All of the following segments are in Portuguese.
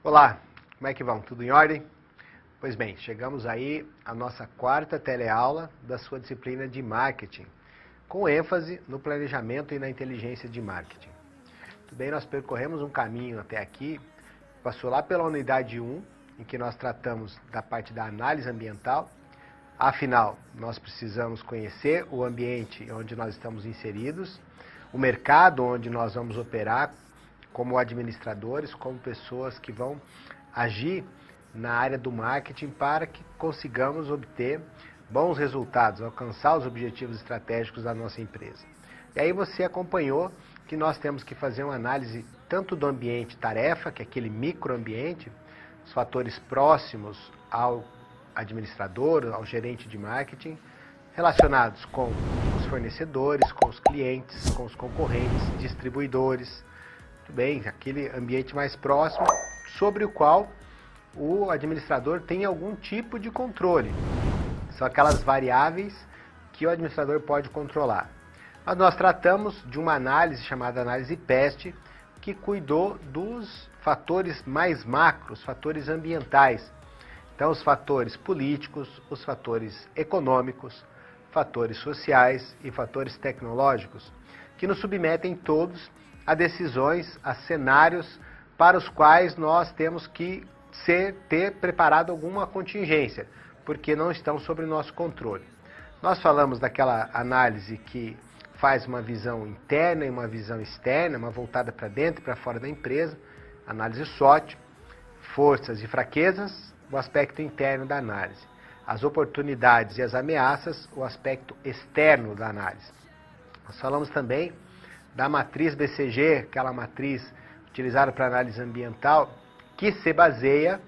Olá, como é que vão? Tudo em ordem? Pois bem, chegamos aí à nossa quarta teleaula da sua disciplina de marketing, com ênfase no planejamento e na inteligência de marketing. Muito bem, nós percorremos um caminho até aqui, passou lá pela unidade 1, em que nós tratamos da parte da análise ambiental. Afinal, nós precisamos conhecer o ambiente onde nós estamos inseridos, o mercado onde nós vamos operar, como administradores, como pessoas que vão agir na área do marketing para que consigamos obter bons resultados, alcançar os objetivos estratégicos da nossa empresa. E aí você acompanhou que nós temos que fazer uma análise tanto do ambiente tarefa, que é aquele microambiente, os fatores próximos ao administrador, ao gerente de marketing, relacionados com os fornecedores, com os clientes, com os concorrentes, distribuidores, bem, aquele ambiente mais próximo, sobre o qual o administrador tem algum tipo de controle. São aquelas variáveis que o administrador pode controlar. Mas nós tratamos de uma análise chamada análise PEST, que cuidou dos fatores mais macros, fatores ambientais. Então, os fatores políticos, os fatores econômicos, fatores sociais e fatores tecnológicos, que nos submetem todos a decisões, a cenários para os quais nós temos que ter preparado alguma contingência, porque não estão sob o nosso controle. Nós falamos daquela análise que faz uma visão interna e uma visão externa, uma voltada para dentro e para fora da empresa, análise SWOT, forças e fraquezas, o aspecto interno da análise, as oportunidades e as ameaças, o aspecto externo da análise. Nós falamos também da matriz BCG, aquela matriz utilizada para análise ambiental, que se baseia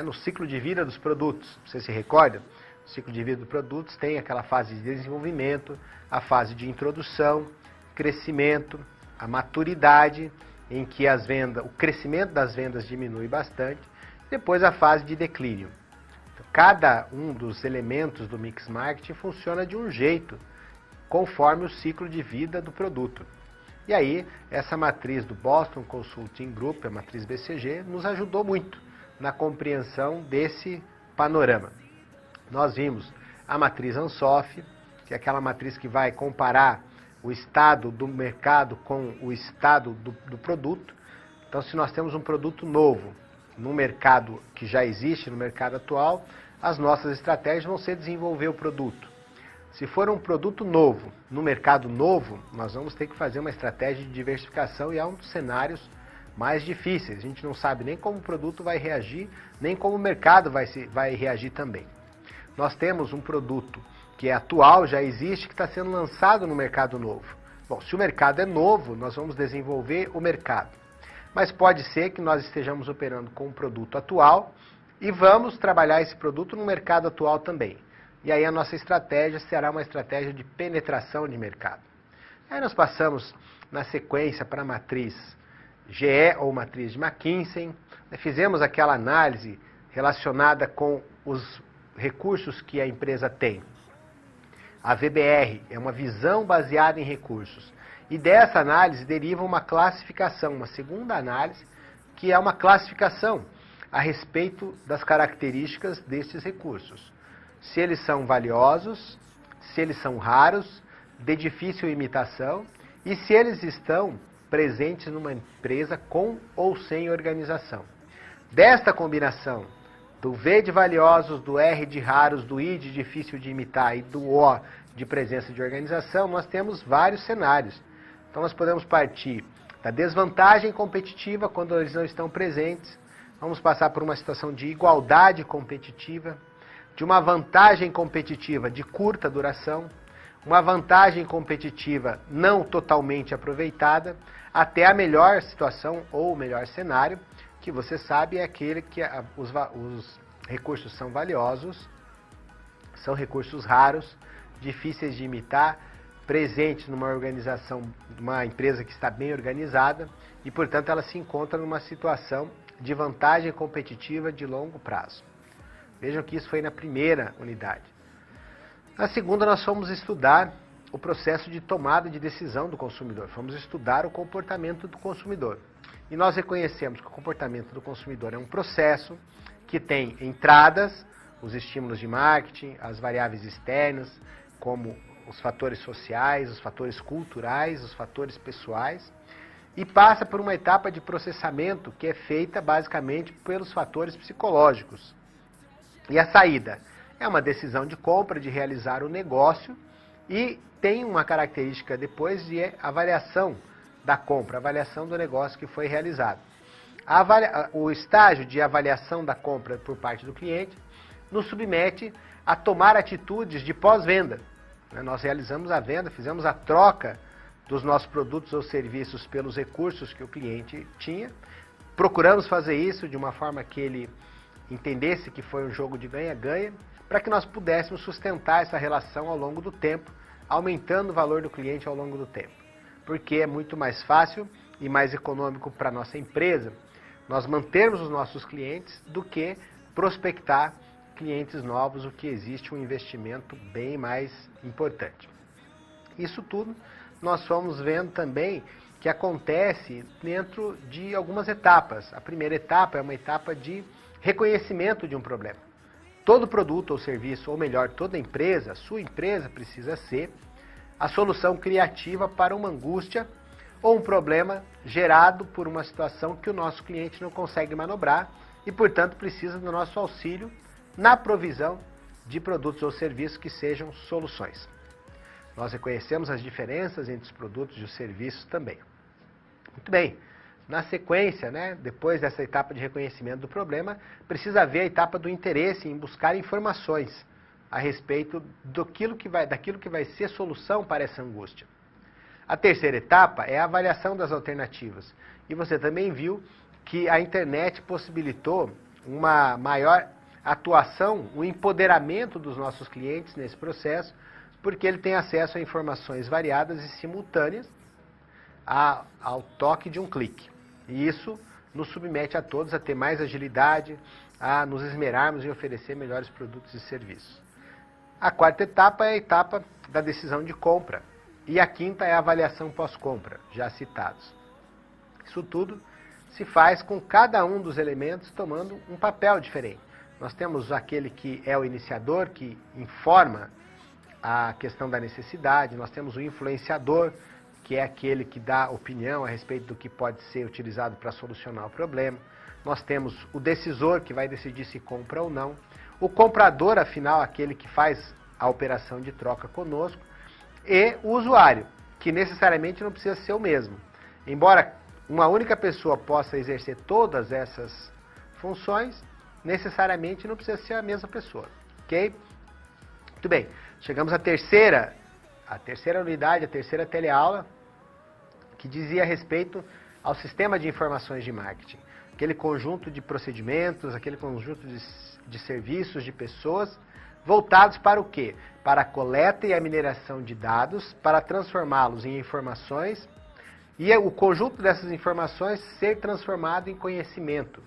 no ciclo de vida dos produtos. Você se recorda? O ciclo de vida dos produtos tem aquela fase de desenvolvimento, a fase de introdução, crescimento, a maturidade, em que o crescimento das vendas diminui bastante, depois a fase de declínio. Então, cada um dos elementos do mix marketing funciona de um jeito, conforme o ciclo de vida do produto. E aí, essa matriz do Boston Consulting Group, a matriz BCG, nos ajudou muito na compreensão desse panorama. Nós vimos a matriz Ansoff, que é aquela matriz que vai comparar o estado do mercado com o estado do produto. Então, se nós temos um produto novo no mercado que já existe, no mercado atual, as nossas estratégias vão ser desenvolver o produto. Se for um produto novo, no mercado novo, nós vamos ter que fazer uma estratégia de diversificação e é um dos cenários mais difíceis. A gente não sabe nem como o produto vai reagir, nem como o mercado vai reagir também. Nós temos um produto que é atual, já existe, que está sendo lançado no mercado novo. Bom, se o mercado é novo, nós vamos desenvolver o mercado. Mas pode ser que nós estejamos operando com um produto atual e vamos trabalhar esse produto no mercado atual também. E aí a nossa estratégia será uma estratégia de penetração de mercado. Aí nós passamos na sequência para a matriz GE ou matriz de McKinsey. Fizemos aquela análise relacionada com os recursos que a empresa tem. A VBR é uma visão baseada em recursos. E dessa análise deriva uma classificação, uma segunda análise, que é uma classificação a respeito das características desses recursos. Se eles são valiosos, se eles são raros, de difícil imitação, e se eles estão presentes numa empresa com ou sem organização. Desta combinação do V de valiosos, do R de raros, do I de difícil de imitar e do O de presença de organização, nós temos vários cenários. Então nós podemos partir da desvantagem competitiva quando eles não estão presentes, vamos passar por uma situação de igualdade competitiva, de uma vantagem competitiva de curta duração, uma vantagem competitiva não totalmente aproveitada, até a melhor situação ou o melhor cenário, que você sabe é aquele que os recursos são valiosos, são recursos raros, difíceis de imitar, presentes numa organização, numa empresa que está bem organizada e, portanto, ela se encontra numa situação de vantagem competitiva de longo prazo. Vejam que isso foi na primeira unidade. Na segunda, nós fomos estudar o processo de tomada de decisão do consumidor, fomos estudar o comportamento do consumidor. E nós reconhecemos que o comportamento do consumidor é um processo que tem entradas, os estímulos de marketing, as variáveis externas, como os fatores sociais, os fatores culturais, os fatores pessoais, e passa por uma etapa de processamento que é feita basicamente pelos fatores psicológicos. E a saída é uma decisão de compra, de realizar o negócio, e tem uma característica depois de avaliação da compra, avaliação do negócio que foi realizado. O estágio de avaliação da compra por parte do cliente nos submete a tomar atitudes de pós-venda. Nós realizamos a venda, fizemos a troca dos nossos produtos ou serviços pelos recursos que o cliente tinha. Procuramos fazer isso de uma forma que ele entendesse que foi um jogo de ganha-ganha, para que nós pudéssemos sustentar essa relação ao longo do tempo, aumentando o valor do cliente ao longo do tempo. Porque é muito mais fácil e mais econômico para a nossa empresa nós mantermos os nossos clientes do que prospectar clientes novos, o que existe um investimento bem mais importante. Isso tudo nós fomos vendo também que acontece dentro de algumas etapas. A primeira etapa é uma etapa de reconhecimento de um problema. Todo produto ou serviço, ou melhor, toda empresa, sua empresa precisa ser a solução criativa para uma angústia ou um problema gerado por uma situação que o nosso cliente não consegue manobrar e, portanto, precisa do nosso auxílio na provisão de produtos ou serviços que sejam soluções. Nós reconhecemos as diferenças entre os produtos e os serviços também. Muito bem, na sequência, depois dessa etapa de reconhecimento do problema, precisa haver a etapa do interesse em buscar informações a respeito daquilo que vai ser solução para essa angústia. A terceira etapa é a avaliação das alternativas. E você também viu que a internet possibilitou uma maior atuação, um empoderamento dos nossos clientes nesse processo, porque ele tem acesso a informações variadas e simultâneas ao toque de um clique. E isso nos submete a todos a ter mais agilidade, a nos esmerarmos em oferecer melhores produtos e serviços. A quarta etapa é a etapa da decisão de compra. E a quinta é a avaliação pós-compra, já citados. Isso tudo se faz com cada um dos elementos tomando um papel diferente. Nós temos aquele que é o iniciador, que informa a questão da necessidade. Nós temos o influenciador, que é aquele que dá opinião a respeito do que pode ser utilizado para solucionar o problema. Nós temos o decisor, que vai decidir se compra ou não. O comprador, afinal, aquele que faz a operação de troca conosco. E o usuário, que necessariamente não precisa ser o mesmo. Embora uma única pessoa possa exercer todas essas funções, necessariamente não precisa ser a mesma pessoa. Ok? Muito bem. Chegamos à terceira unidade, a terceira teleaula, que dizia a respeito ao sistema de informações de marketing. Aquele conjunto de procedimentos, aquele conjunto de serviços, de pessoas, voltados para o quê? Para a coleta e a mineração de dados, para transformá-los em informações e o conjunto dessas informações ser transformado em conhecimento.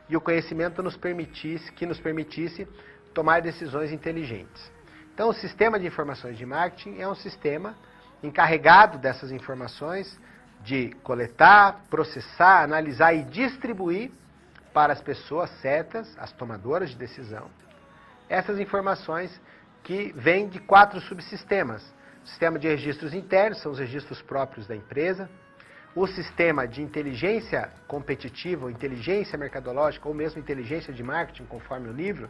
E o conhecimento que nos permitisse tomar decisões inteligentes. Então, o sistema de informações de marketing é um sistema encarregado dessas informações de coletar, processar, analisar e distribuir para as pessoas certas, as tomadoras de decisão, essas informações que vêm de 4 subsistemas. O sistema de registros internos, são os registros próprios da empresa. O sistema de inteligência competitiva, ou inteligência mercadológica, ou mesmo inteligência de marketing, conforme o livro,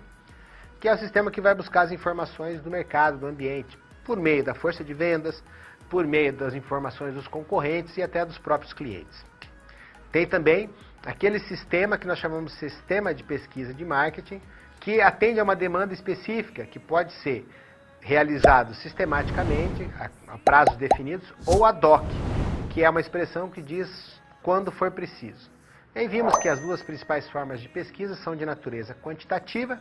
que é o sistema que vai buscar as informações do mercado, do ambiente, por meio da força de vendas, por meio das informações dos concorrentes e até dos próprios clientes. Tem também aquele sistema que nós chamamos de sistema de pesquisa de marketing, que atende a uma demanda específica, que pode ser realizado sistematicamente, a prazos definidos, ou ad hoc, que é uma expressão que diz quando for preciso. E aí vimos que as duas principais formas de pesquisa são de natureza quantitativa,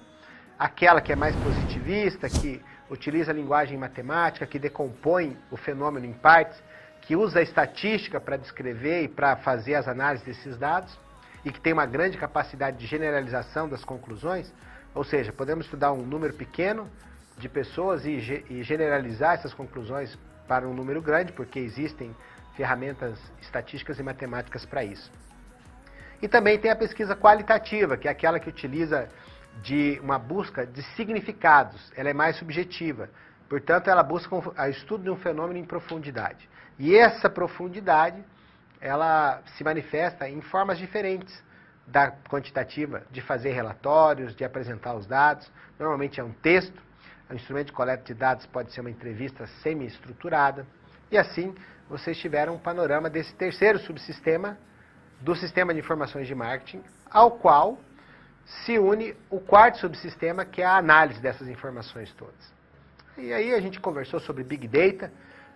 aquela que é mais positivista, que utiliza a linguagem matemática, que decompõe o fenômeno em partes, que usa a estatística para descrever e para fazer as análises desses dados, e que tem uma grande capacidade de generalização das conclusões. Ou seja, podemos estudar um número pequeno de pessoas e generalizar essas conclusões para um número grande, porque existem ferramentas estatísticas e matemáticas para isso. E também tem a pesquisa qualitativa, que é aquela que utiliza de uma busca de significados. Ela é mais subjetiva. Portanto, ela busca o estudo de um fenômeno em profundidade. E essa profundidade, ela se manifesta em formas diferentes da quantitativa, de fazer relatórios, de apresentar os dados. Normalmente é um texto. O instrumento de coleta de dados pode ser uma entrevista semi-estruturada. E assim, vocês tiveram um panorama desse terceiro subsistema do sistema de informações de marketing, ao qual se une o quarto subsistema, que é a análise dessas informações todas. E aí a gente conversou sobre Big Data,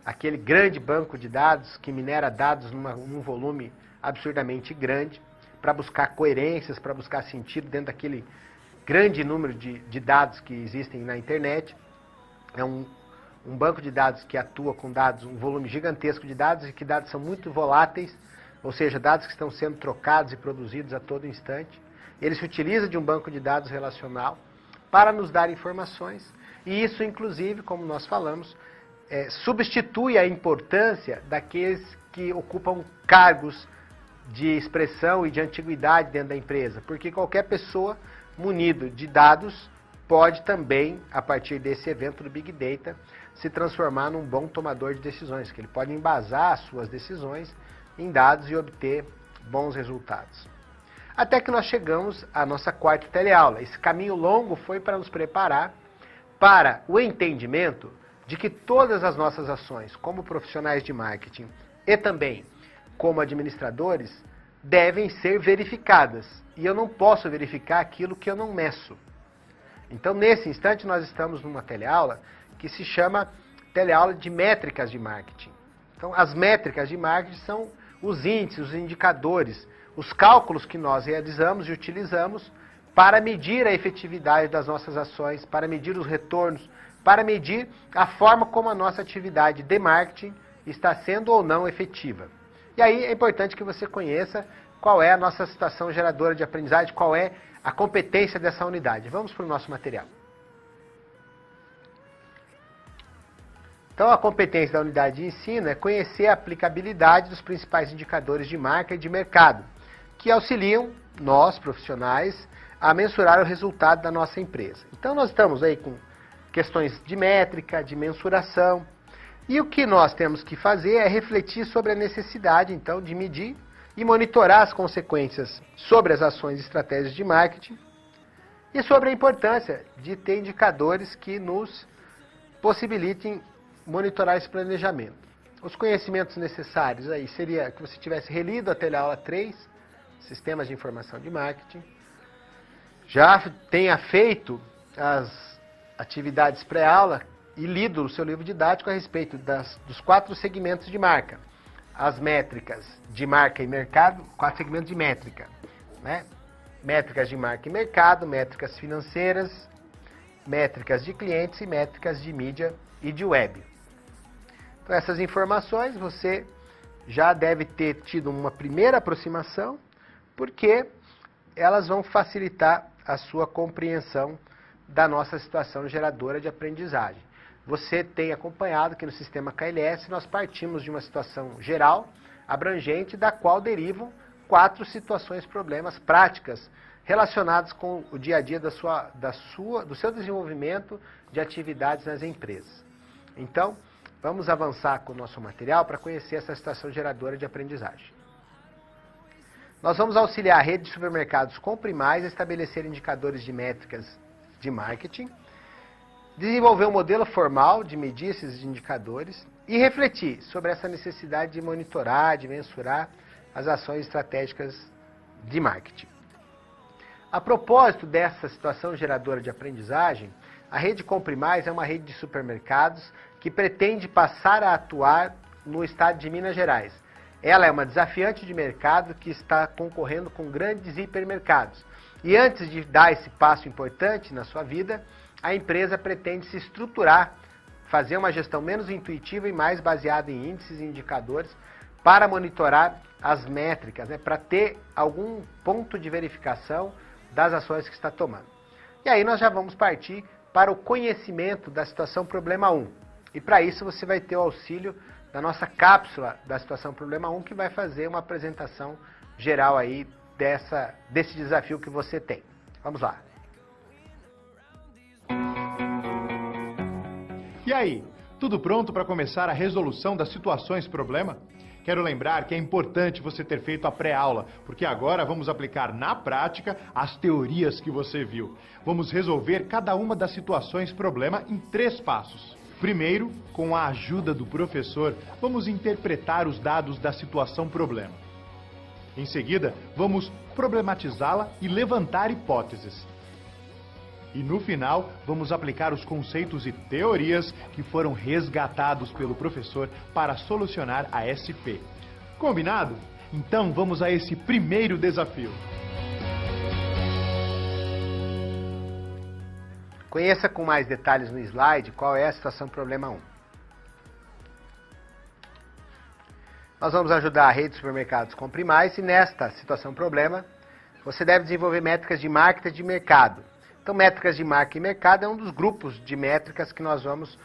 aquele grande banco de dados que minera dados num volume absurdamente grande, para buscar coerências, para buscar sentido dentro daquele grande número de dados que existem na internet. É um banco de dados que atua com dados, um volume gigantesco de dados, e que dados são muito voláteis, ou seja, dados que estão sendo trocados e produzidos a todo instante. Ele se utiliza de um banco de dados relacional para nos dar informações, e isso, inclusive, como nós falamos, substitui a importância daqueles que ocupam cargos de expressão e de antiguidade dentro da empresa, porque qualquer pessoa munido de dados pode também, a partir desse evento do Big Data, se transformar num bom tomador de decisões, que ele pode embasar as suas decisões em dados e obter bons resultados. Até que nós chegamos à nossa quarta teleaula. Esse caminho longo foi para nos preparar para o entendimento de que todas as nossas ações, como profissionais de marketing e também como administradores, devem ser verificadas. E eu não posso verificar aquilo que eu não meço. Então, nesse instante, nós estamos numa teleaula que se chama teleaula de métricas de marketing. Então, as métricas de marketing são os índices, os indicadores, os cálculos que nós realizamos e utilizamos para medir a efetividade das nossas ações, para medir os retornos, para medir a forma como a nossa atividade de marketing está sendo ou não efetiva. E aí é importante que você conheça qual é a nossa situação geradora de aprendizagem, qual é a competência dessa unidade. Vamos para o nosso material. Então, a competência da unidade de ensino é conhecer a aplicabilidade dos principais indicadores de marca e de mercado, que auxiliam nós, profissionais, a mensurar o resultado da nossa empresa. Então, nós estamos aí com questões de métrica, de mensuração, e o que nós temos que fazer é refletir sobre a necessidade, então, de medir e monitorar as consequências sobre as ações e estratégias de marketing e sobre a importância de ter indicadores que nos possibilitem monitorar esse planejamento. Os conhecimentos necessários aí seria que você tivesse relido a teleaula 3, Sistemas de Informação de Marketing, já tenha feito as atividades pré-aula e lido o seu livro didático a respeito dos 4 segmentos de marca. As métricas de marca e mercado, 4 segmentos de métrica, né? Métricas de marca e mercado, métricas financeiras, métricas de clientes e métricas de mídia e de web. Então, essas informações você já deve ter tido uma primeira aproximação, porque elas vão facilitar a sua compreensão da nossa situação geradora de aprendizagem. Você tem acompanhado que no sistema KLS nós partimos de uma situação geral, abrangente, da qual derivam 4 situações, problemas práticas relacionadas com o dia a dia do seu desenvolvimento de atividades nas empresas. Então, vamos avançar com o nosso material para conhecer essa situação geradora de aprendizagem. Nós vamos auxiliar a rede de supermercados Compre Mais a estabelecer indicadores de métricas de marketing, desenvolver um modelo formal de medir esses indicadores e refletir sobre essa necessidade de monitorar, de mensurar as ações estratégicas de marketing. A propósito dessa situação geradora de aprendizagem, a rede Compre Mais é uma rede de supermercados que pretende passar a atuar no estado de Minas Gerais. Ela é uma desafiante de mercado que está concorrendo com grandes hipermercados. E antes de dar esse passo importante na sua vida, a empresa pretende se estruturar, fazer uma gestão menos intuitiva e mais baseada em índices e indicadores para monitorar as métricas, né, para ter algum ponto de verificação das ações que está tomando. E aí nós já vamos partir para o conhecimento da situação problema 1. E para isso você vai ter o auxílio da nossa cápsula da situação problema 1, que vai fazer uma apresentação geral aí desse desafio que você tem. Vamos lá. E aí, tudo pronto para começar a resolução das situações problema? Quero lembrar que é importante você ter feito a pré-aula, porque agora vamos aplicar na prática as teorias que você viu. Vamos resolver cada uma das situações problema em 3 passos. Primeiro, com a ajuda do professor, vamos interpretar os dados da situação problema. Em seguida, vamos problematizá-la e levantar hipóteses. E no final, vamos aplicar os conceitos e teorias que foram resgatados pelo professor para solucionar a SP. Combinado? Então vamos a esse primeiro desafio. Conheça com mais detalhes no slide qual é a situação problema 1. Nós vamos ajudar a rede de supermercados Compre Mais e nesta situação problema, você deve desenvolver métricas de marketing e de mercado. Então, métricas de marca e mercado é um dos grupos de métricas que nós vamos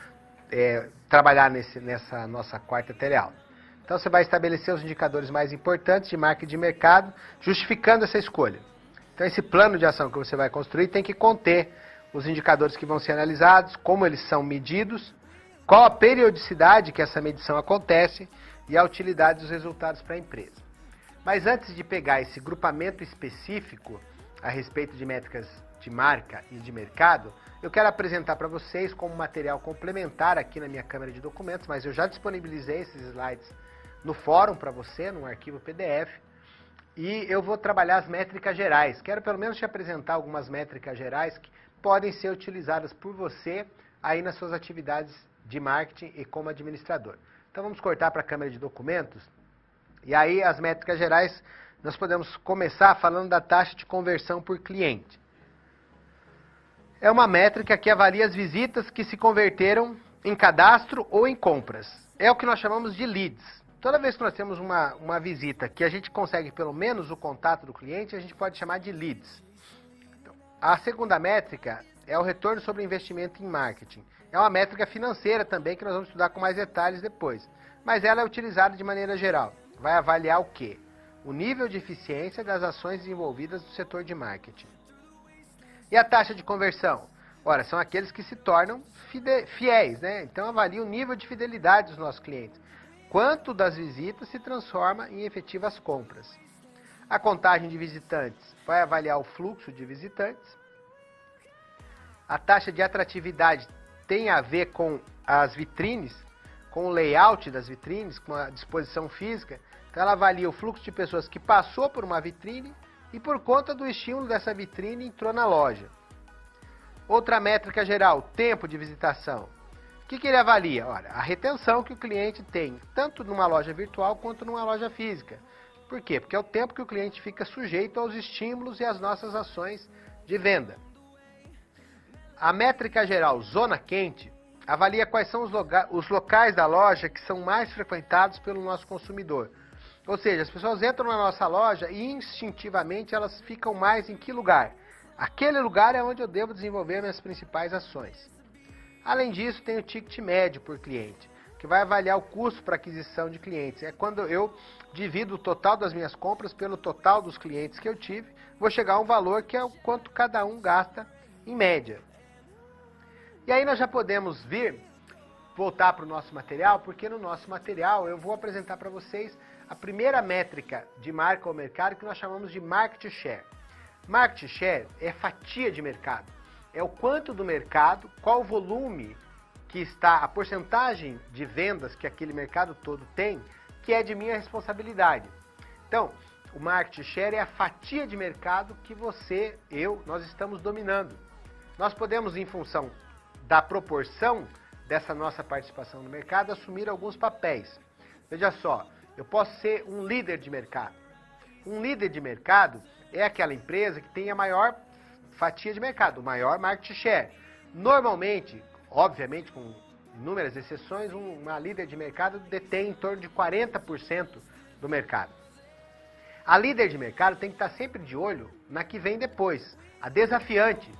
trabalhar nessa nossa quarta teleaula. Então, você vai estabelecer os indicadores mais importantes de marca e de mercado, justificando essa escolha. Então, esse plano de ação que você vai construir tem que conter os indicadores que vão ser analisados, como eles são medidos, qual a periodicidade que essa medição acontece e a utilidade dos resultados para a empresa. Mas antes de pegar esse grupamento específico a respeito de métricas de marca e de mercado, eu quero apresentar para vocês como material complementar aqui na minha câmera de documentos, mas eu já disponibilizei esses slides no fórum para você, num arquivo PDF, e eu vou trabalhar as métricas gerais. Quero pelo menos te apresentar algumas métricas gerais que podem ser utilizadas por você aí nas suas atividades de marketing e como administrador. Então vamos cortar para a câmera de documentos, e aí as métricas gerais nós podemos começar falando da taxa de conversão por cliente. É uma métrica que avalia as visitas que se converteram em cadastro ou em compras. É o que nós chamamos de leads. Toda vez que nós temos uma visita que a gente consegue pelo menos o contato do cliente, a gente pode chamar de leads. Então, a segunda métrica é o retorno sobre investimento em marketing. É uma métrica financeira também que nós vamos estudar com mais detalhes depois. Mas ela é utilizada de maneira geral. Vai avaliar o quê? O nível de eficiência das ações desenvolvidas no setor de marketing. E a taxa de conversão? Ora, são aqueles que se tornam fiéis, né? Então avalia o nível de fidelidade dos nossos clientes. Quanto das visitas se transforma em efetivas compras. A contagem de visitantes vai avaliar o fluxo de visitantes. A taxa de atratividade tem a ver com as vitrines, com o layout das vitrines, com a disposição física. Então ela avalia o fluxo de pessoas que passou por uma vitrine e por conta do estímulo dessa vitrine entrou na loja. Outra métrica geral, tempo de visitação. O que ele avalia? Olha, a retenção que o cliente tem, tanto numa loja virtual quanto numa loja física. Por quê? Porque é o tempo que o cliente fica sujeito aos estímulos e às nossas ações de venda. A métrica geral, zona quente, avalia quais são os locais da loja que são mais frequentados pelo nosso consumidor. Ou seja, as pessoas entram na nossa loja e instintivamente elas ficam mais em que lugar? Aquele lugar é onde eu devo desenvolver minhas principais ações. Além disso, tem o ticket médio por cliente, que vai avaliar o custo para aquisição de clientes. É quando eu divido o total das minhas compras pelo total dos clientes que eu tive, vou chegar a um valor que é o quanto cada um gasta em média. E aí nós já podemos voltar para o nosso material, porque no nosso material eu vou apresentar para vocês a primeira métrica de marca ou mercado que nós chamamos de market share. Market share é fatia de mercado. É o quanto do mercado, qual o volume que está, a porcentagem de vendas que aquele mercado todo tem, que é de minha responsabilidade. Então, o market share é a fatia de mercado que você, nós estamos dominando. Nós podemos, em função da proporção dessa nossa participação no mercado, assumir alguns papéis. Veja só, eu posso ser um líder de mercado. Um líder de mercado é aquela empresa que tem a maior fatia de mercado, o maior market share. Normalmente, obviamente com inúmeras exceções, uma líder de mercado detém em torno de 40% do mercado. A líder de mercado tem que estar sempre de olho na que vem depois, a desafiante.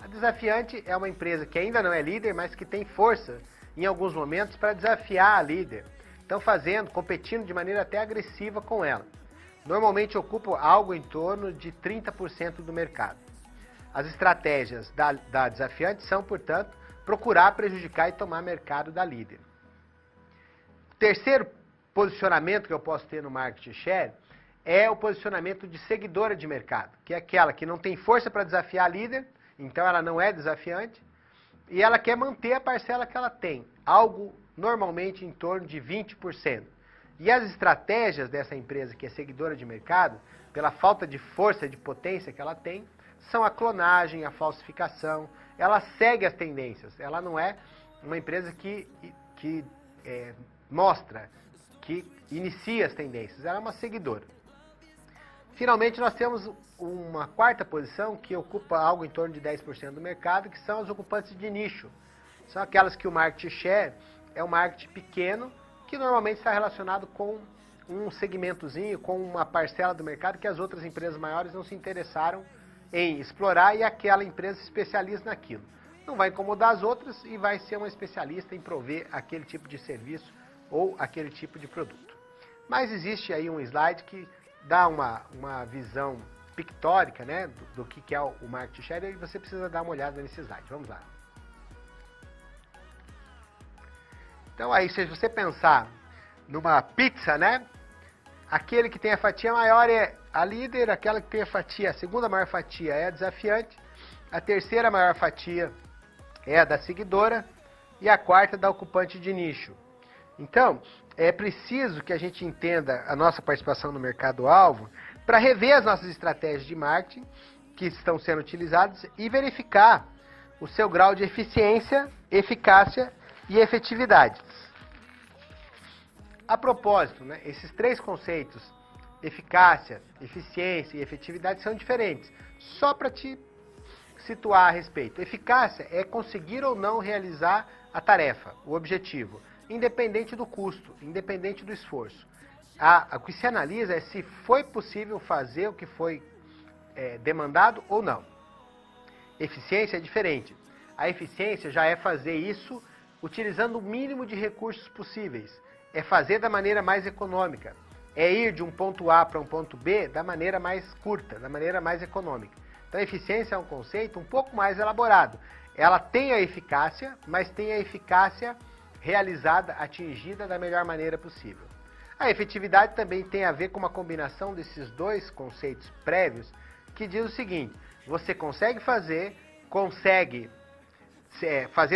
A desafiante é uma empresa que ainda não é líder, mas que tem força em alguns momentos, para desafiar a líder. Estão competindo de maneira até agressiva com ela. Normalmente ocupam algo em torno de 30% do mercado. As estratégias da desafiante são, portanto, procurar prejudicar e tomar mercado da líder. Terceiro posicionamento que eu posso ter no market share é o posicionamento de seguidora de mercado, que é aquela que não tem força para desafiar a líder, então ela não é desafiante, e ela quer manter a parcela que ela tem, algo normalmente em torno de 20%. E as estratégias dessa empresa que é seguidora de mercado, pela falta de força, de potência que ela tem, são a clonagem, a falsificação. Ela segue as tendências, ela não é uma empresa que mostra, que inicia as tendências, ela é uma seguidora. Finalmente, nós temos uma quarta posição que ocupa algo em torno de 10% do mercado, que são as ocupantes de nicho. São aquelas que o market share é um market pequeno, que normalmente está relacionado com um segmentozinho, com uma parcela do mercado que as outras empresas maiores não se interessaram em explorar e aquela empresa se especializa naquilo. Não vai incomodar as outras e vai ser uma especialista em prover aquele tipo de serviço ou aquele tipo de produto. Mas existe aí um slide que dá uma visão pictórica, né, do que é o market share, e você precisa dar uma olhada nesse slide. Vamos lá. Então aí, se você pensar numa pizza, né, aquele que tem a fatia maior é a líder, aquela que tem a segunda maior fatia é a desafiante, a terceira maior fatia é a da seguidora e a quarta da ocupante de nicho. Então, é preciso que a gente entenda a nossa participação no mercado-alvo para rever as nossas estratégias de marketing que estão sendo utilizadas e verificar o seu grau de eficiência, eficácia e efetividade. A propósito, né, esses três conceitos, eficácia, eficiência e efetividade, são diferentes. Só para te situar a respeito. Eficácia é conseguir ou não realizar a tarefa, o objetivo, independente do custo, independente do esforço. O que se analisa é se foi possível fazer o que foi demandado ou não. Eficiência é diferente. A eficiência já é fazer isso utilizando o mínimo de recursos possíveis. É fazer da maneira mais econômica. É ir de um ponto A para um ponto B da maneira mais curta, da maneira mais econômica. Então, a eficiência é um conceito um pouco mais elaborado. Ela tem a eficácia, mas tem a eficácia realizada, atingida da melhor maneira possível. A efetividade também tem a ver com uma combinação desses dois conceitos prévios, que diz o seguinte: você consegue fazer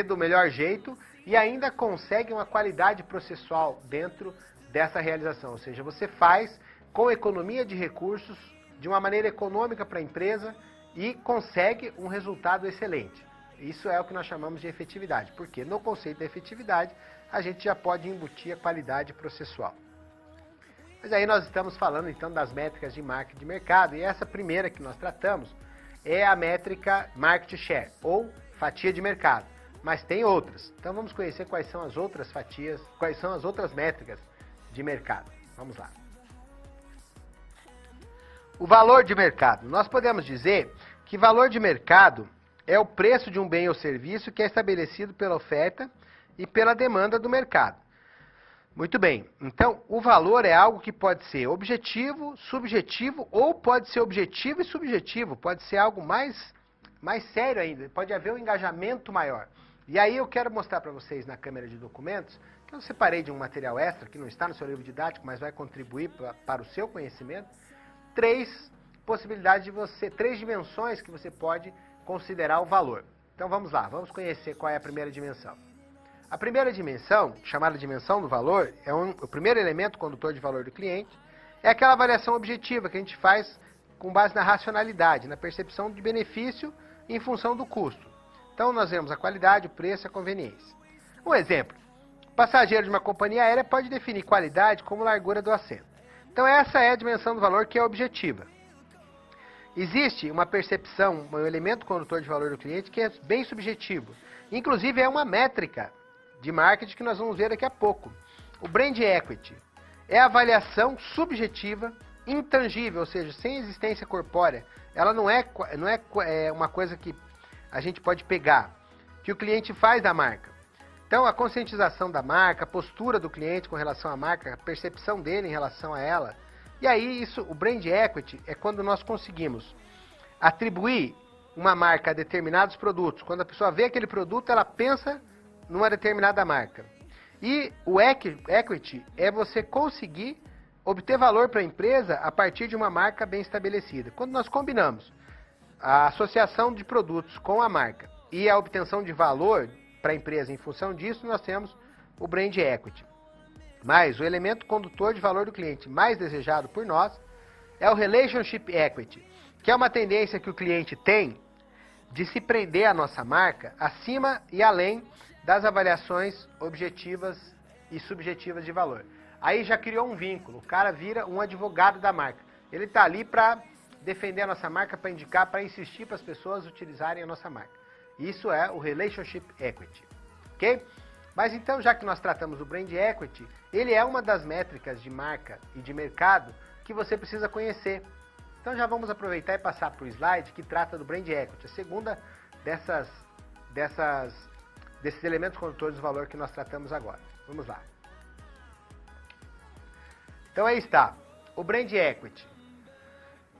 do melhor jeito e ainda consegue uma qualidade processual dentro dessa realização. Ou seja, você faz com economia de recursos, de uma maneira econômica para a empresa e consegue um resultado excelente. Isso é o que nós chamamos de efetividade, porque no conceito da efetividade a gente já pode embutir a qualidade processual. Mas aí nós estamos falando então das métricas de marketing de mercado, e essa primeira que nós tratamos é a métrica market share, ou fatia de mercado. Mas tem outras. Então vamos conhecer quais são as outras fatias, quais são as outras métricas de mercado. Vamos lá. O valor de mercado. Nós podemos dizer que valor de mercado é o preço de um bem ou serviço que é estabelecido pela oferta e pela demanda do mercado. Muito bem. Então, o valor é algo que pode ser objetivo, subjetivo, ou pode ser objetivo e subjetivo. Pode ser algo mais sério ainda. Pode haver um engajamento maior. E aí eu quero mostrar para vocês na câmera de documentos, que eu separei de um material extra, que não está no seu livro didático, mas vai contribuir para o seu conhecimento, três possibilidades de três dimensões que você pode considerar o valor. Então vamos lá, vamos conhecer qual é a primeira dimensão. A primeira dimensão, chamada dimensão do valor, o primeiro elemento condutor de valor do cliente, é aquela avaliação objetiva que a gente faz com base na racionalidade, na percepção de benefício em função do custo. Então nós vemos a qualidade, o preço e a conveniência. Um exemplo, o passageiro de uma companhia aérea pode definir qualidade como largura do assento. Então essa é a dimensão do valor que é objetiva. Existe uma percepção, um elemento condutor de valor do cliente que é bem subjetivo. Inclusive é uma métrica de marketing que nós vamos ver daqui a pouco. O brand equity é a avaliação subjetiva, intangível, ou seja, sem existência corpórea. Ela não é uma coisa que a gente pode pegar, que o cliente faz da marca. Então, a conscientização da marca, a postura do cliente com relação à marca, a percepção dele em relação a ela. E aí, o brand equity é quando nós conseguimos atribuir uma marca a determinados produtos. Quando a pessoa vê aquele produto, ela pensa numa determinada marca. E o equity é você conseguir obter valor para a empresa a partir de uma marca bem estabelecida. Quando nós combinamos a associação de produtos com a marca e a obtenção de valor para a empresa em função disso, nós temos o brand equity. Mas o elemento condutor de valor do cliente mais desejado por nós é o relationship equity, que é uma tendência que o cliente tem de se prender à nossa marca acima e além das avaliações objetivas e subjetivas de valor. Aí já criou um vínculo, o cara vira um advogado da marca. Ele está ali para defender a nossa marca, para indicar, para insistir para as pessoas utilizarem a nossa marca. Isso é o relationship equity, ok? Mas então, já que nós tratamos do brand equity, ele é uma das métricas de marca e de mercado que você precisa conhecer. Então já vamos aproveitar e passar para o slide que trata do brand equity, a segunda desses elementos condutores do valor que nós tratamos agora. Vamos lá. Então aí está, o brand equity.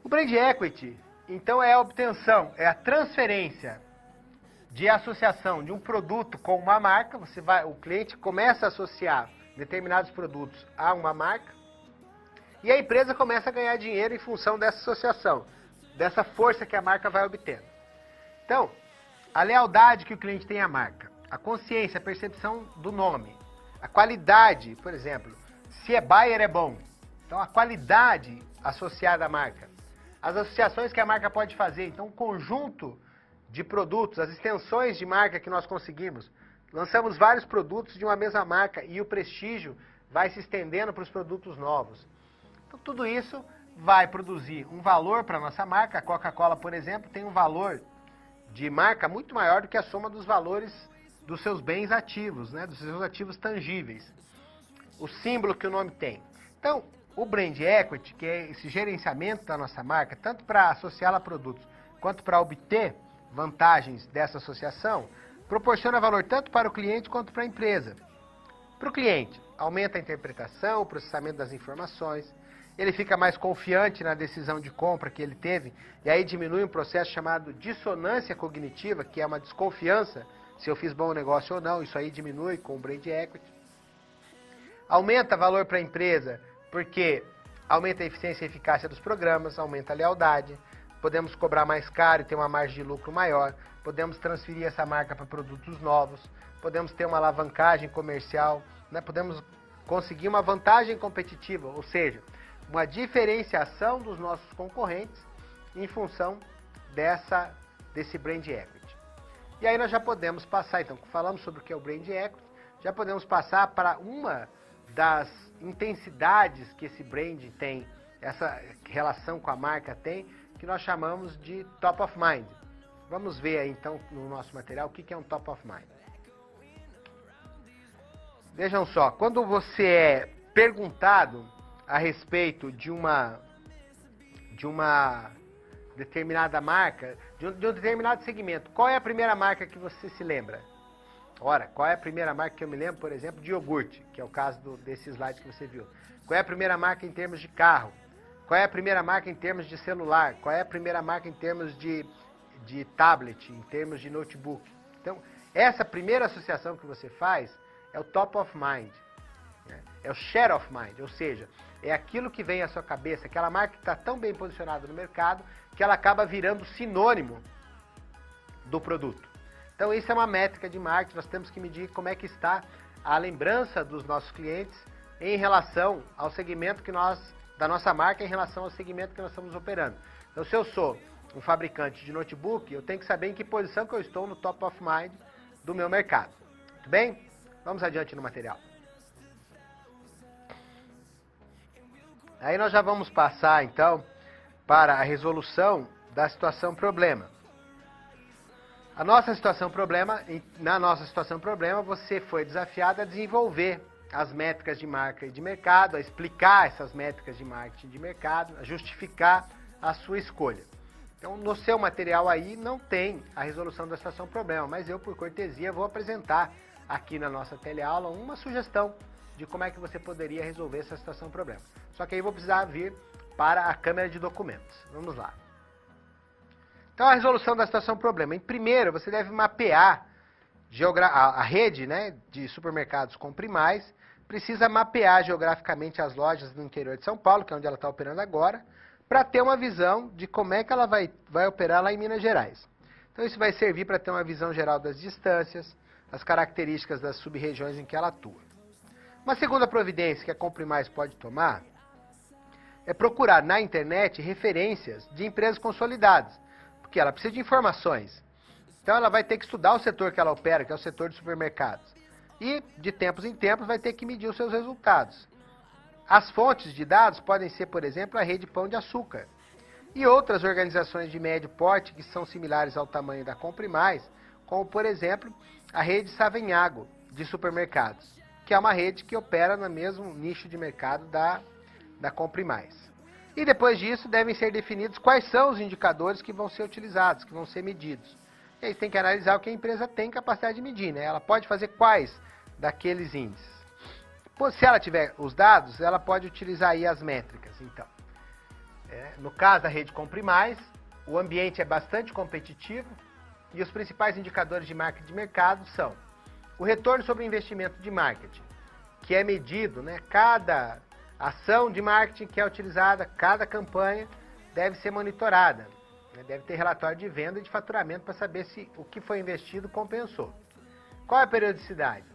O brand equity, então, é a obtenção, é a transferência de associação de um produto com uma marca. O cliente começa a associar determinados produtos a uma marca e a empresa começa a ganhar dinheiro em função dessa associação, dessa força que a marca vai obtendo. Então, a lealdade que o cliente tem à marca, a consciência, a percepção do nome, a qualidade, por exemplo, se é Bayer é bom. Então, a qualidade associada à marca, as associações que a marca pode fazer, então, um conjunto de produtos, as extensões de marca que nós conseguimos. Lançamos vários produtos de uma mesma marca e o prestígio vai se estendendo para os produtos novos. Então, tudo isso vai produzir um valor para a nossa marca. A Coca-Cola, por exemplo, tem um valor de marca muito maior do que a soma dos valores dos seus bens ativos, né? Dos seus ativos tangíveis. O símbolo que o nome tem. Então, o brand equity, que é esse gerenciamento da nossa marca, tanto para associá-la a produtos, quanto para obter vantagens dessa associação, proporciona valor tanto para o cliente quanto para a empresa. Para o cliente, aumenta a interpretação, o processamento das informações, ele fica mais confiante na decisão de compra que ele teve, e aí diminui um processo chamado dissonância cognitiva, que é uma desconfiança se eu fiz bom negócio ou não. Isso aí diminui com o brand equity. Aumenta valor para a empresa, porque aumenta a eficiência e eficácia dos programas, aumenta a lealdade, podemos cobrar mais caro e ter uma margem de lucro maior, podemos transferir essa marca para produtos novos, podemos ter uma alavancagem comercial, né? Podemos conseguir uma vantagem competitiva, ou seja, uma diferenciação dos nossos concorrentes em função desse brand equity. E aí nós já podemos passar, então, falamos sobre o que é o brand equity, já podemos passar para uma das intensidades que esse brand tem, essa relação com a marca tem, que nós chamamos de top of mind. Vamos ver aí então no nosso material o que é um top of mind. Vejam só, quando você é perguntado a respeito de uma determinada marca, de um determinado segmento, qual é a primeira marca que você se lembra? Ora, qual é a primeira marca que eu me lembro, por exemplo, de iogurte, que é o caso desse slide que você viu? Qual é a primeira marca em termos de carro? Qual é a primeira marca em termos de celular? Qual é a primeira marca em termos de tablet, em termos de notebook? Então, essa primeira associação que você faz é o top of mind, né? É o share of mind, ou seja, é aquilo que vem à sua cabeça, aquela marca que está tão bem posicionada no mercado que ela acaba virando sinônimo do produto. Então, isso é uma métrica de marketing, nós temos que medir como é que está a lembrança dos nossos clientes em relação ao segmento da nossa marca em relação ao segmento que nós estamos operando. Então, se eu sou um fabricante de notebook, eu tenho que saber em que posição que eu estou no top of mind do meu mercado. Tudo bem? Vamos adiante no material. Aí nós já vamos passar, então, para a resolução da situação problema. Na nossa situação problema, você foi desafiado a desenvolver as métricas de marca e de mercado, a explicar essas métricas de marketing e de mercado, a justificar a sua escolha. Então, no seu material aí não tem a resolução da situação problema, mas eu, por cortesia, vou apresentar aqui na nossa teleaula uma sugestão de como é que você poderia resolver essa situação problema. Só que aí eu vou precisar vir para a câmera de documentos. Vamos lá. Então, a resolução da situação problema. Em primeiro, você deve mapear a rede, né, de supermercados Compre Mais, precisa mapear geograficamente as lojas no interior de São Paulo, que é onde ela está operando agora, para ter uma visão de como é que ela vai operar lá em Minas Gerais. Então, isso vai servir para ter uma visão geral das distâncias, as características das sub-regiões em que ela atua. Uma segunda providência que a Compre Mais pode tomar é procurar na internet referências de empresas consolidadas, porque ela precisa de informações. Então ela vai ter que estudar o setor que ela opera, que é o setor de supermercados. E, de tempos em tempos, vai ter que medir os seus resultados. As fontes de dados podem ser, por exemplo, a Rede Pão de Açúcar e outras organizações de médio porte que são similares ao tamanho da Compre Mais, como, por exemplo, a Rede Savenhago de supermercados, que é uma rede que opera no mesmo nicho de mercado da Compre Mais. E depois disso, devem ser definidos quais são os indicadores que vão ser utilizados, que vão ser medidos. E aí tem que analisar o que a empresa tem capacidade de medir, né? Ela pode fazer quais daqueles índices. Se ela tiver os dados, ela pode utilizar aí as métricas. Então, no caso da rede Compre Mais, o ambiente é bastante competitivo e os principais indicadores de marketing de mercado são o retorno sobre o investimento de marketing, que é medido, né? Cada ação de marketing que é utilizada, cada campanha deve ser monitorada. Deve ter relatório de venda e de faturamento para saber se o que foi investido compensou. Qual é a periodicidade?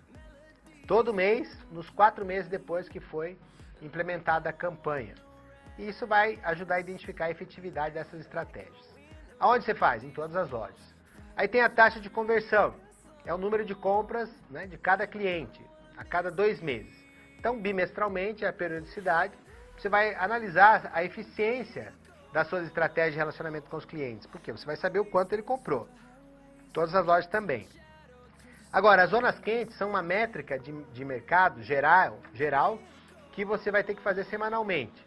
Todo mês, nos 4 meses depois que foi implementada a campanha. E isso vai ajudar a identificar a efetividade dessas estratégias. Aonde você faz? Em todas as lojas. Aí tem a taxa de conversão. É o número de compras, né, de cada cliente, a cada 2 meses. Então, bimestralmente, é a periodicidade. Você vai analisar a eficiência das suas estratégias de relacionamento com os clientes. Por quê? Você vai saber o quanto ele comprou. Todas as lojas também. Agora, as zonas quentes são uma métrica de mercado geral que você vai ter que fazer semanalmente.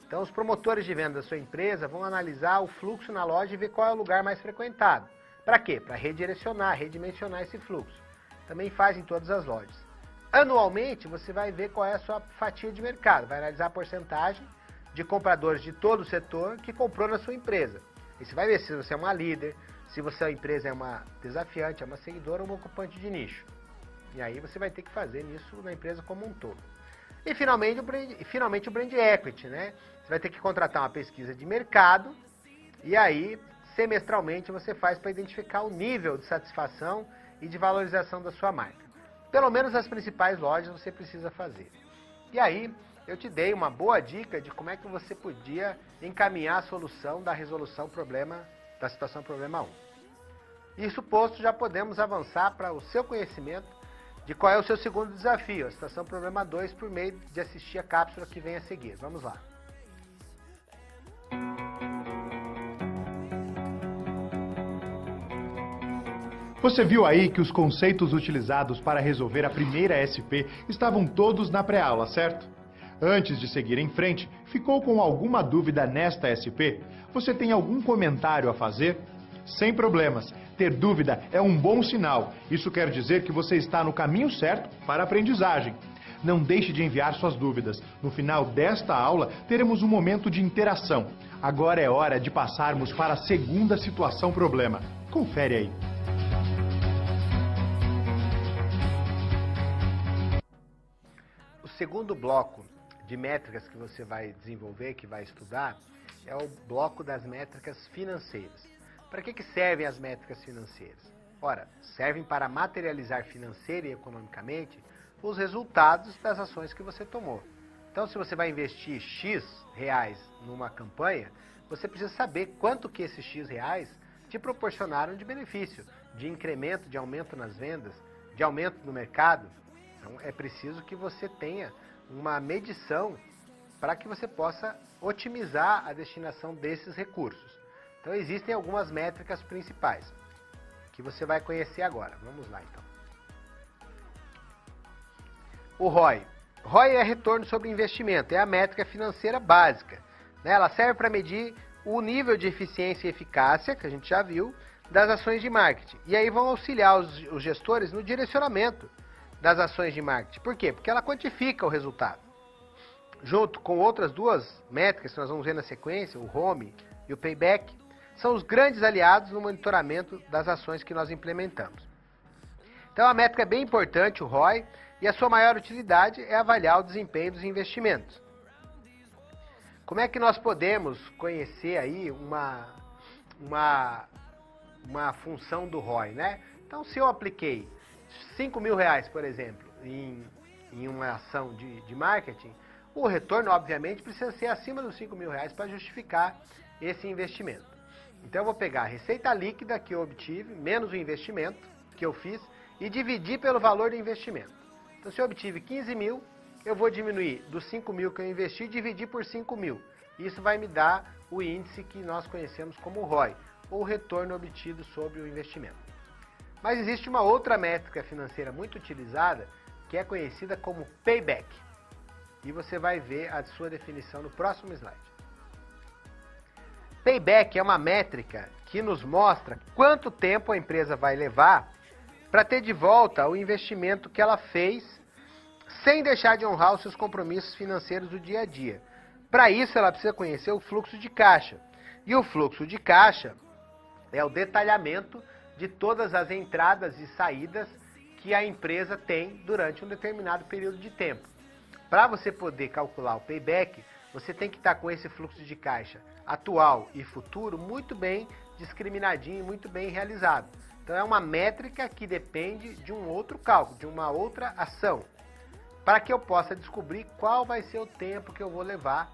Então, os promotores de venda da sua empresa vão analisar o fluxo na loja e ver qual é o lugar mais frequentado. Para quê? Para redirecionar, redimensionar esse fluxo. Também faz em todas as lojas. Anualmente, você vai ver qual é a sua fatia de mercado. Vai analisar a porcentagem de compradores de todo o setor que comprou na sua empresa. E você vai ver se você é uma líder, se a empresa é uma desafiante, é uma seguidora ou uma ocupante de nicho. E aí você vai ter que fazer isso na empresa como um todo. E finalmente o brand equity, né? Você vai ter que contratar uma pesquisa de mercado e aí, semestralmente, você faz para identificar o nível de satisfação e de valorização da sua marca. Pelo menos as principais lojas você precisa fazer. E aí, eu te dei uma boa dica de como é que você podia encaminhar a solução da resolução da situação problema 1. Isso posto, já podemos avançar para o seu conhecimento de qual é o seu segundo desafio, a situação problema 2, por meio de assistir a cápsula que vem a seguir. Vamos lá. Você viu aí que os conceitos utilizados para resolver a primeira SP estavam todos na pré-aula, certo? Antes de seguir em frente, ficou com alguma dúvida nesta SP? Você tem algum comentário a fazer? Sem problemas. Ter dúvida é um bom sinal. Isso quer dizer que você está no caminho certo para a aprendizagem. Não deixe de enviar suas dúvidas. No final desta aula, teremos um momento de interação. Agora é hora de passarmos para a segunda situação problema. Confere aí. O segundo bloco de métricas que você vai desenvolver, que vai estudar, é o bloco das métricas financeiras. Para que servem as métricas financeiras? Ora, servem para materializar financeira e economicamente os resultados das ações que você tomou. Então, se você vai investir X reais numa campanha, você precisa saber quanto que esses X reais te proporcionaram de benefício, de incremento, de aumento nas vendas, de aumento no mercado. Então, é preciso que você tenha uma medição para que você possa otimizar a destinação desses recursos. Então, existem algumas métricas principais que você vai conhecer agora. Vamos lá, então. O ROI. ROI é retorno sobre investimento, é a métrica financeira básica. Ela serve para medir o nível de eficiência e eficácia, que a gente já viu, das ações de marketing. E aí vão auxiliar os gestores no direcionamento das ações de marketing. Por quê? Porque ela quantifica o resultado. Junto com outras duas métricas que nós vamos ver na sequência, o ROMI e o Payback, são os grandes aliados no monitoramento das ações que nós implementamos. Então a métrica é bem importante, o ROI, e a sua maior utilidade é avaliar o desempenho dos investimentos. Como é que nós podemos conhecer aí uma função do ROI, né? Então, se eu apliquei R$5.000, por exemplo, em uma ação de marketing, o retorno, obviamente, precisa ser acima dos R$5.000 para justificar esse investimento. Então, eu vou pegar a receita líquida que eu obtive, menos o investimento que eu fiz, e dividir pelo valor do investimento. Então, se eu obtive 15.000, eu vou diminuir dos 5.000 que eu investi e dividir por 5.000. Isso vai me dar o índice que nós conhecemos como ROI, ou retorno obtido sobre o investimento. Mas existe uma outra métrica financeira muito utilizada, que é conhecida como Payback. E você vai ver a sua definição no próximo slide. Payback é uma métrica que nos mostra quanto tempo a empresa vai levar para ter de volta o investimento que ela fez, sem deixar de honrar os seus compromissos financeiros do dia a dia. Para isso, ela precisa conhecer o fluxo de caixa. E o fluxo de caixa é o detalhamento de todas as entradas e saídas que a empresa tem durante um determinado período de tempo. Para você poder calcular o payback, você tem que estar com esse fluxo de caixa atual e futuro muito bem discriminadinho, muito bem realizado. Então é uma métrica que depende de um outro cálculo, de uma outra ação, para que eu possa descobrir qual vai ser o tempo que eu vou levar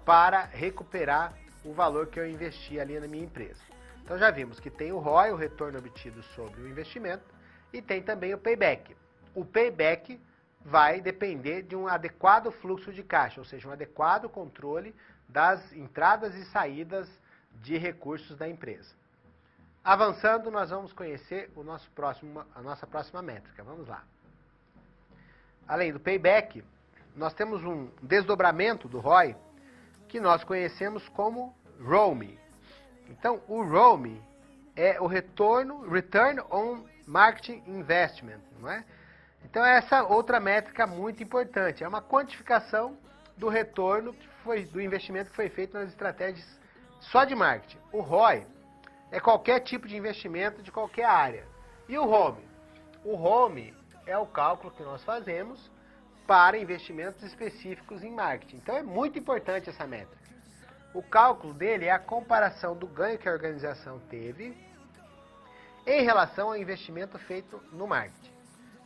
para recuperar o valor que eu investi ali na minha empresa. Então já vimos que tem o ROI, o retorno obtido sobre o investimento, e tem também o payback. O payback vai depender de um adequado fluxo de caixa, ou seja, um adequado controle das entradas e saídas de recursos da empresa. Avançando, nós vamos conhecer a nossa próxima métrica. Vamos lá. Além do payback, nós temos um desdobramento do ROI que nós conhecemos como ROMI. Então, o ROMI é o Return on Marketing Investment, não é? Então, essa outra métrica muito importante. É uma quantificação do retorno do investimento que foi feito nas estratégias só de marketing. O ROI é qualquer tipo de investimento de qualquer área. E o ROMI? O ROMI é o cálculo que nós fazemos para investimentos específicos em marketing. Então é muito importante essa métrica. O cálculo dele é a comparação do ganho que a organização teve em relação ao investimento feito no marketing.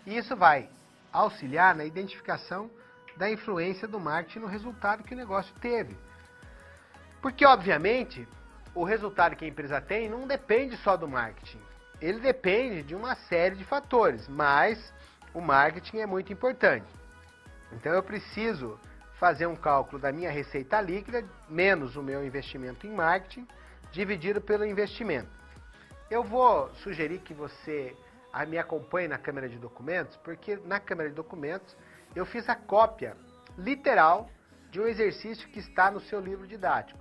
E isso vai auxiliar na identificação da influência do marketing no resultado que o negócio teve. Porque, obviamente, o resultado que a empresa tem não depende só do marketing. Ele depende de uma série de fatores, mas o marketing é muito importante. Então eu preciso fazer um cálculo da minha receita líquida, menos o meu investimento em marketing, dividido pelo investimento. Eu vou sugerir que você me acompanhe na câmera de documentos, porque na câmera de documentos eu fiz a cópia literal de um exercício que está no seu livro didático.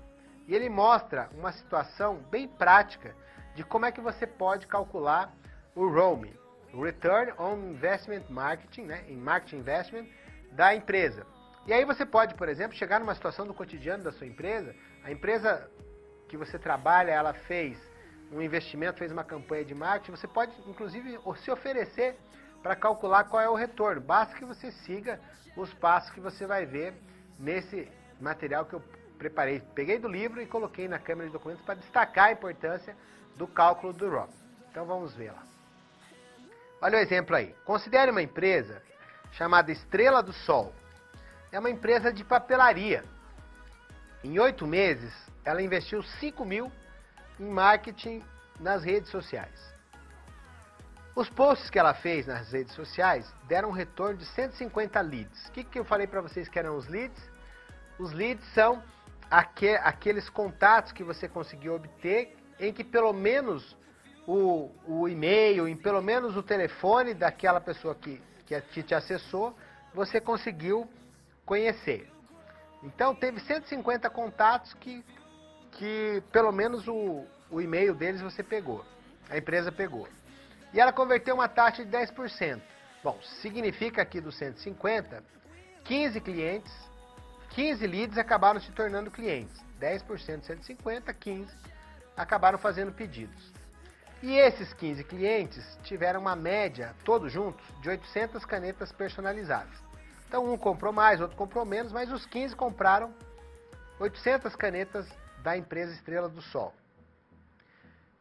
E ele mostra uma situação bem prática de como é que você pode calcular o ROMI, o Return on Investment Marketing, né, em Marketing Investment, da empresa. E aí você pode, por exemplo, chegar numa situação do cotidiano da sua empresa, a empresa que você trabalha, ela fez um investimento, fez uma campanha de marketing, você pode, inclusive, se oferecer para calcular qual é o retorno. Basta que você siga os passos que você vai ver nesse material que eu preparei. Peguei do livro e coloquei na câmera de documentos para destacar a importância do cálculo do ROI. Então vamos ver lá. Olha o exemplo aí. Considere uma empresa chamada Estrela do Sol. É uma empresa de papelaria. Em 8 meses, ela investiu 5.000 em marketing nas redes sociais. Os posts que ela fez nas redes sociais deram um retorno de 150 leads. O que eu falei para vocês que eram os leads? Os leads são aqueles contatos que você conseguiu obter em que pelo menos o e-mail, em pelo menos o telefone daquela pessoa que te acessou, você conseguiu conhecer. Então teve 150 contatos que pelo menos o e-mail deles você pegou, a empresa pegou. E ela converteu uma taxa de 10%. Bom, significa aqui dos 150, 15 clientes, 15 leads acabaram se tornando clientes. 10% de 150, 15 acabaram fazendo pedidos. E esses 15 clientes tiveram uma média, todos juntos, de 800 canetas personalizadas. Então um comprou mais, outro comprou menos, mas os 15 compraram 800 canetas da empresa Estrela do Sol.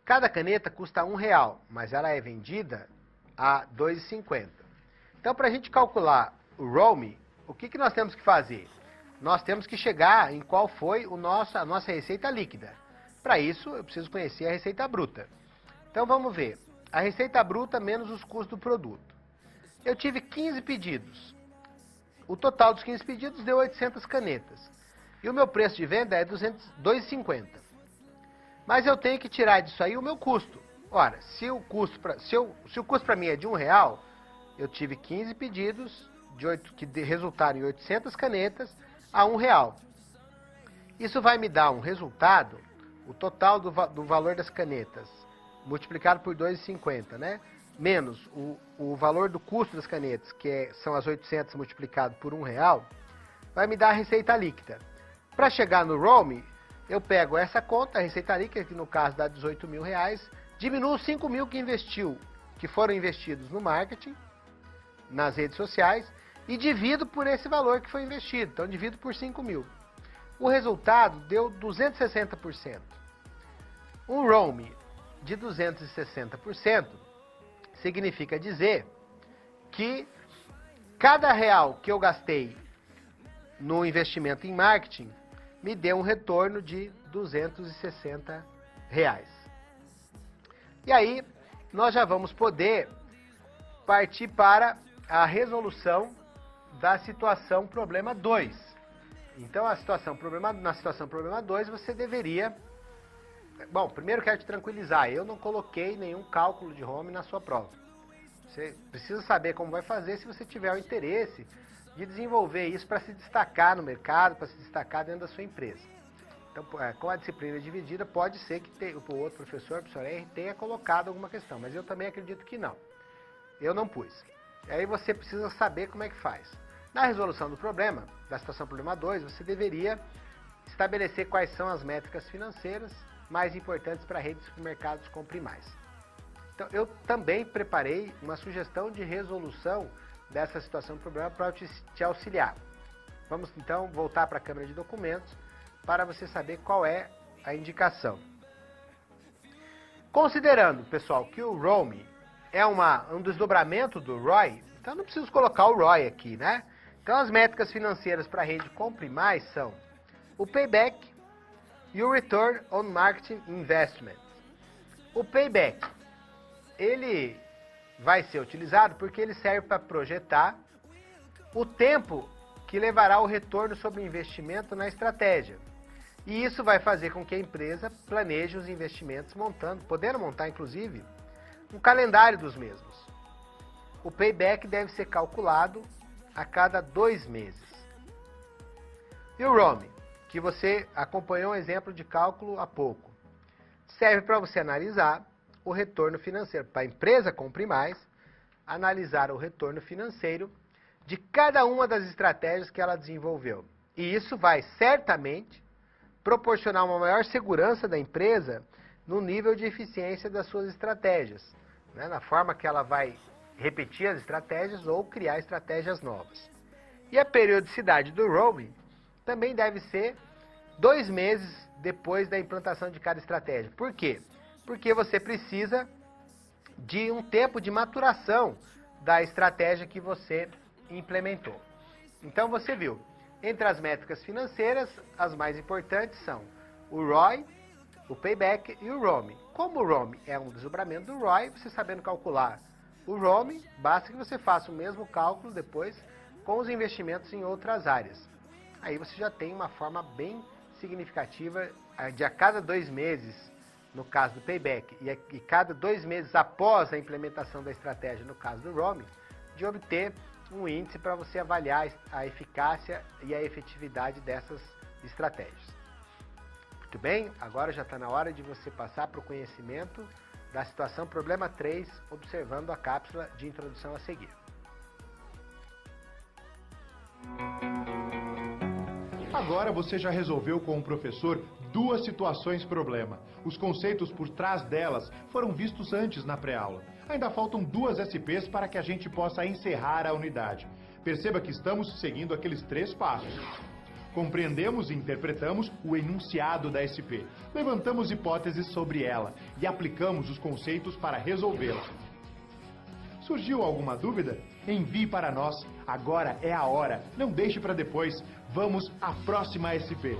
Cada caneta custa R$1, mas ela é vendida a R$ 2,50. Então, para a gente calcular o ROMI, o que nós temos que fazer? Nós temos que chegar em qual foi a nossa receita líquida. Para isso, eu preciso conhecer a receita bruta. Então, vamos ver. A receita bruta menos os custos do produto. Eu tive 15 pedidos. O total dos 15 pedidos deu 800 canetas. E o meu preço de venda é R$ 2,50. Mas eu tenho que tirar disso aí o meu custo. Ora, se o custo para mim é de R$1, eu tive 15 pedidos que resultaram em 800 canetas a R$1. Isso vai me dar um resultado, o total do valor das canetas, multiplicado por 2,50, né? Menos o valor do custo das canetas, são as 800 multiplicado por R$1, vai me dar a receita líquida. Para chegar no ROMI, eu pego essa conta, a receita líquida, que no caso dá R$18 mil, diminuo os 5 mil que foram investidos no marketing, nas redes sociais, e divido por esse valor que foi investido. Então, divido por 5 mil. O resultado deu 260%. Um ROMI de 260% significa dizer que cada real que eu gastei no investimento em marketing me deu um retorno de R$260. E aí, nós já vamos poder partir para a resolução da situação problema 2. Então, na situação problema 2, você deveria... Bom, primeiro quero te tranquilizar, eu não coloquei nenhum cálculo de ROMI na sua prova. Você precisa saber como vai fazer se você tiver o interesse de desenvolver isso para se destacar no mercado, para se destacar dentro da sua empresa. Então, com a disciplina dividida, pode ser que o outro professor, o professor R, tenha colocado alguma questão, mas eu também acredito que não. Eu não pus. E aí você precisa saber como é que faz. Na resolução do problema, da situação problema 2, você deveria estabelecer quais são as métricas financeiras mais importantes para a rede de supermercados Compre Mais. Então, eu também preparei uma sugestão de resolução dessa situação problema para te auxiliar. Vamos então voltar para a câmera de documentos para você saber qual é a indicação. Considerando, pessoal, que o ROMI é um desdobramento do ROI, então não preciso colocar o ROI aqui, né? Então as métricas financeiras para a rede Compre Mais são o Payback e o Return on Marketing Investment. O Payback, ele vai ser utilizado porque ele serve para projetar o tempo que levará o retorno sobre o investimento na estratégia. E isso vai fazer com que a empresa planeje os investimentos podendo montar, inclusive, um calendário dos mesmos. O payback deve ser calculado a cada 2 meses. E o ROMI, que você acompanhou um exemplo de cálculo há pouco, serve para você analisar o retorno financeiro. Para a empresa Compre Mais, analisar o retorno financeiro de cada uma das estratégias que ela desenvolveu. E isso vai certamente proporcionar uma maior segurança da empresa no nível de eficiência das suas estratégias, né? Na forma que ela vai repetir as estratégias ou criar estratégias novas. E a periodicidade do ROMI também deve ser 2 meses depois da implantação de cada estratégia. Por quê? Porque você precisa de um tempo de maturação da estratégia que você implementou. Então você viu, entre as métricas financeiras, as mais importantes são o ROI, o Payback e o ROMI. Como o ROMI é um desdobramento do ROI, você sabendo calcular o ROMI, basta que você faça o mesmo cálculo depois com os investimentos em outras áreas. Aí você já tem uma forma bem significativa de a cada 2 meses, no caso do Payback, e cada 2 meses após a implementação da estratégia, no caso do ROMI, de obter um índice para você avaliar a eficácia e a efetividade dessas estratégias. Muito bem, agora já está na hora de você passar para o conhecimento da situação problema 3, observando a cápsula de introdução a seguir. Agora você já resolveu com o professor duas situações problema. Os conceitos por trás delas foram vistos antes na pré-aula. Ainda faltam duas SPs para que a gente possa encerrar a unidade. Perceba que estamos seguindo aqueles 3 passos. Compreendemos e interpretamos o enunciado da SP. Levantamos hipóteses sobre ela e aplicamos os conceitos para resolvê-la. Surgiu alguma dúvida? Envie para nós. Agora é a hora. Não deixe para depois. Vamos à próxima SP.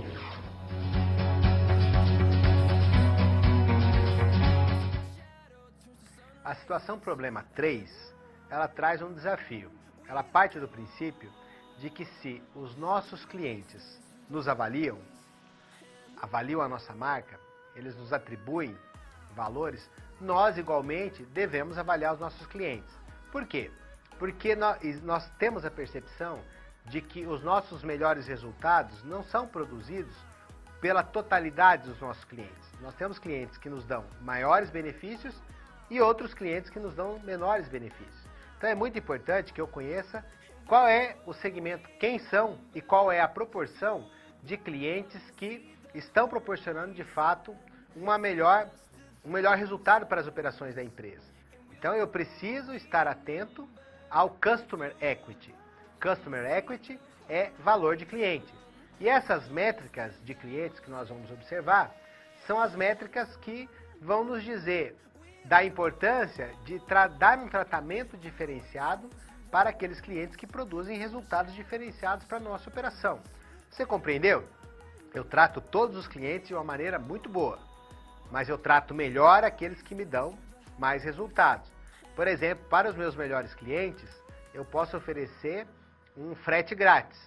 A situação problema 3, ela traz um desafio. Ela parte do princípio de que se os nossos clientes nos avaliam a nossa marca, eles nos atribuem valores, nós igualmente devemos avaliar os nossos clientes. Por quê? Porque nós temos a percepção de que os nossos melhores resultados não são produzidos pela totalidade dos nossos clientes. Nós temos clientes que nos dão maiores benefícios e outros clientes que nos dão menores benefícios. Então é muito importante que eu conheça qual é o segmento, quem são e qual é a proporção de clientes que estão proporcionando de fato um melhor resultado para as operações da empresa. Então eu preciso estar atento ao Customer Equity. Customer Equity é valor de cliente. E essas métricas de clientes que nós vamos observar são as métricas que vão nos dizer da importância de dar um tratamento diferenciado para aqueles clientes que produzem resultados diferenciados para a nossa operação. Você compreendeu? Eu trato todos os clientes de uma maneira muito boa, mas eu trato melhor aqueles que me dão mais resultados. Por exemplo, para os meus melhores clientes, eu posso oferecer um frete grátis,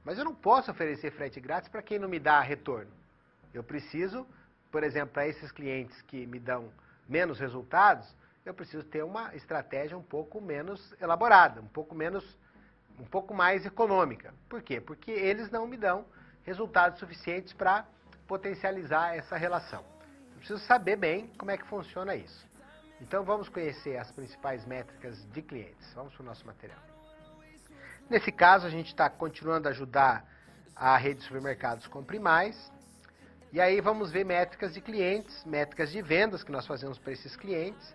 mas eu não posso oferecer frete grátis para quem não me dá retorno. Eu preciso, por exemplo, para esses clientes que me dão menos resultados, eu preciso ter uma estratégia um pouco menos elaborada, um pouco mais econômica. Por quê? Porque eles não me dão resultados suficientes para potencializar essa relação. Eu preciso saber bem como é que funciona isso. Então vamos conhecer as principais métricas de clientes. Vamos para o nosso material. Nesse caso, a gente está continuando a ajudar a rede de supermercados Compre Mais. E aí vamos ver métricas de clientes, métricas de vendas que nós fazemos para esses clientes,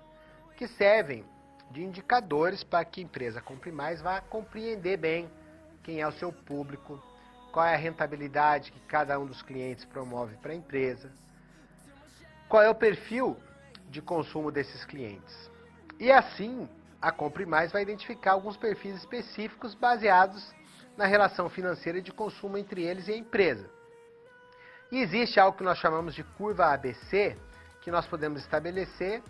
que servem de indicadores para que a empresa Compre Mais vá compreender bem quem é o seu público, qual é a rentabilidade que cada um dos clientes promove para a empresa, qual é o perfil de consumo desses clientes. E assim, a Compre Mais vai identificar alguns perfis específicos baseados na relação financeira de consumo entre eles e a empresa. E existe algo que nós chamamos de curva ABC, que nós podemos estabelecer,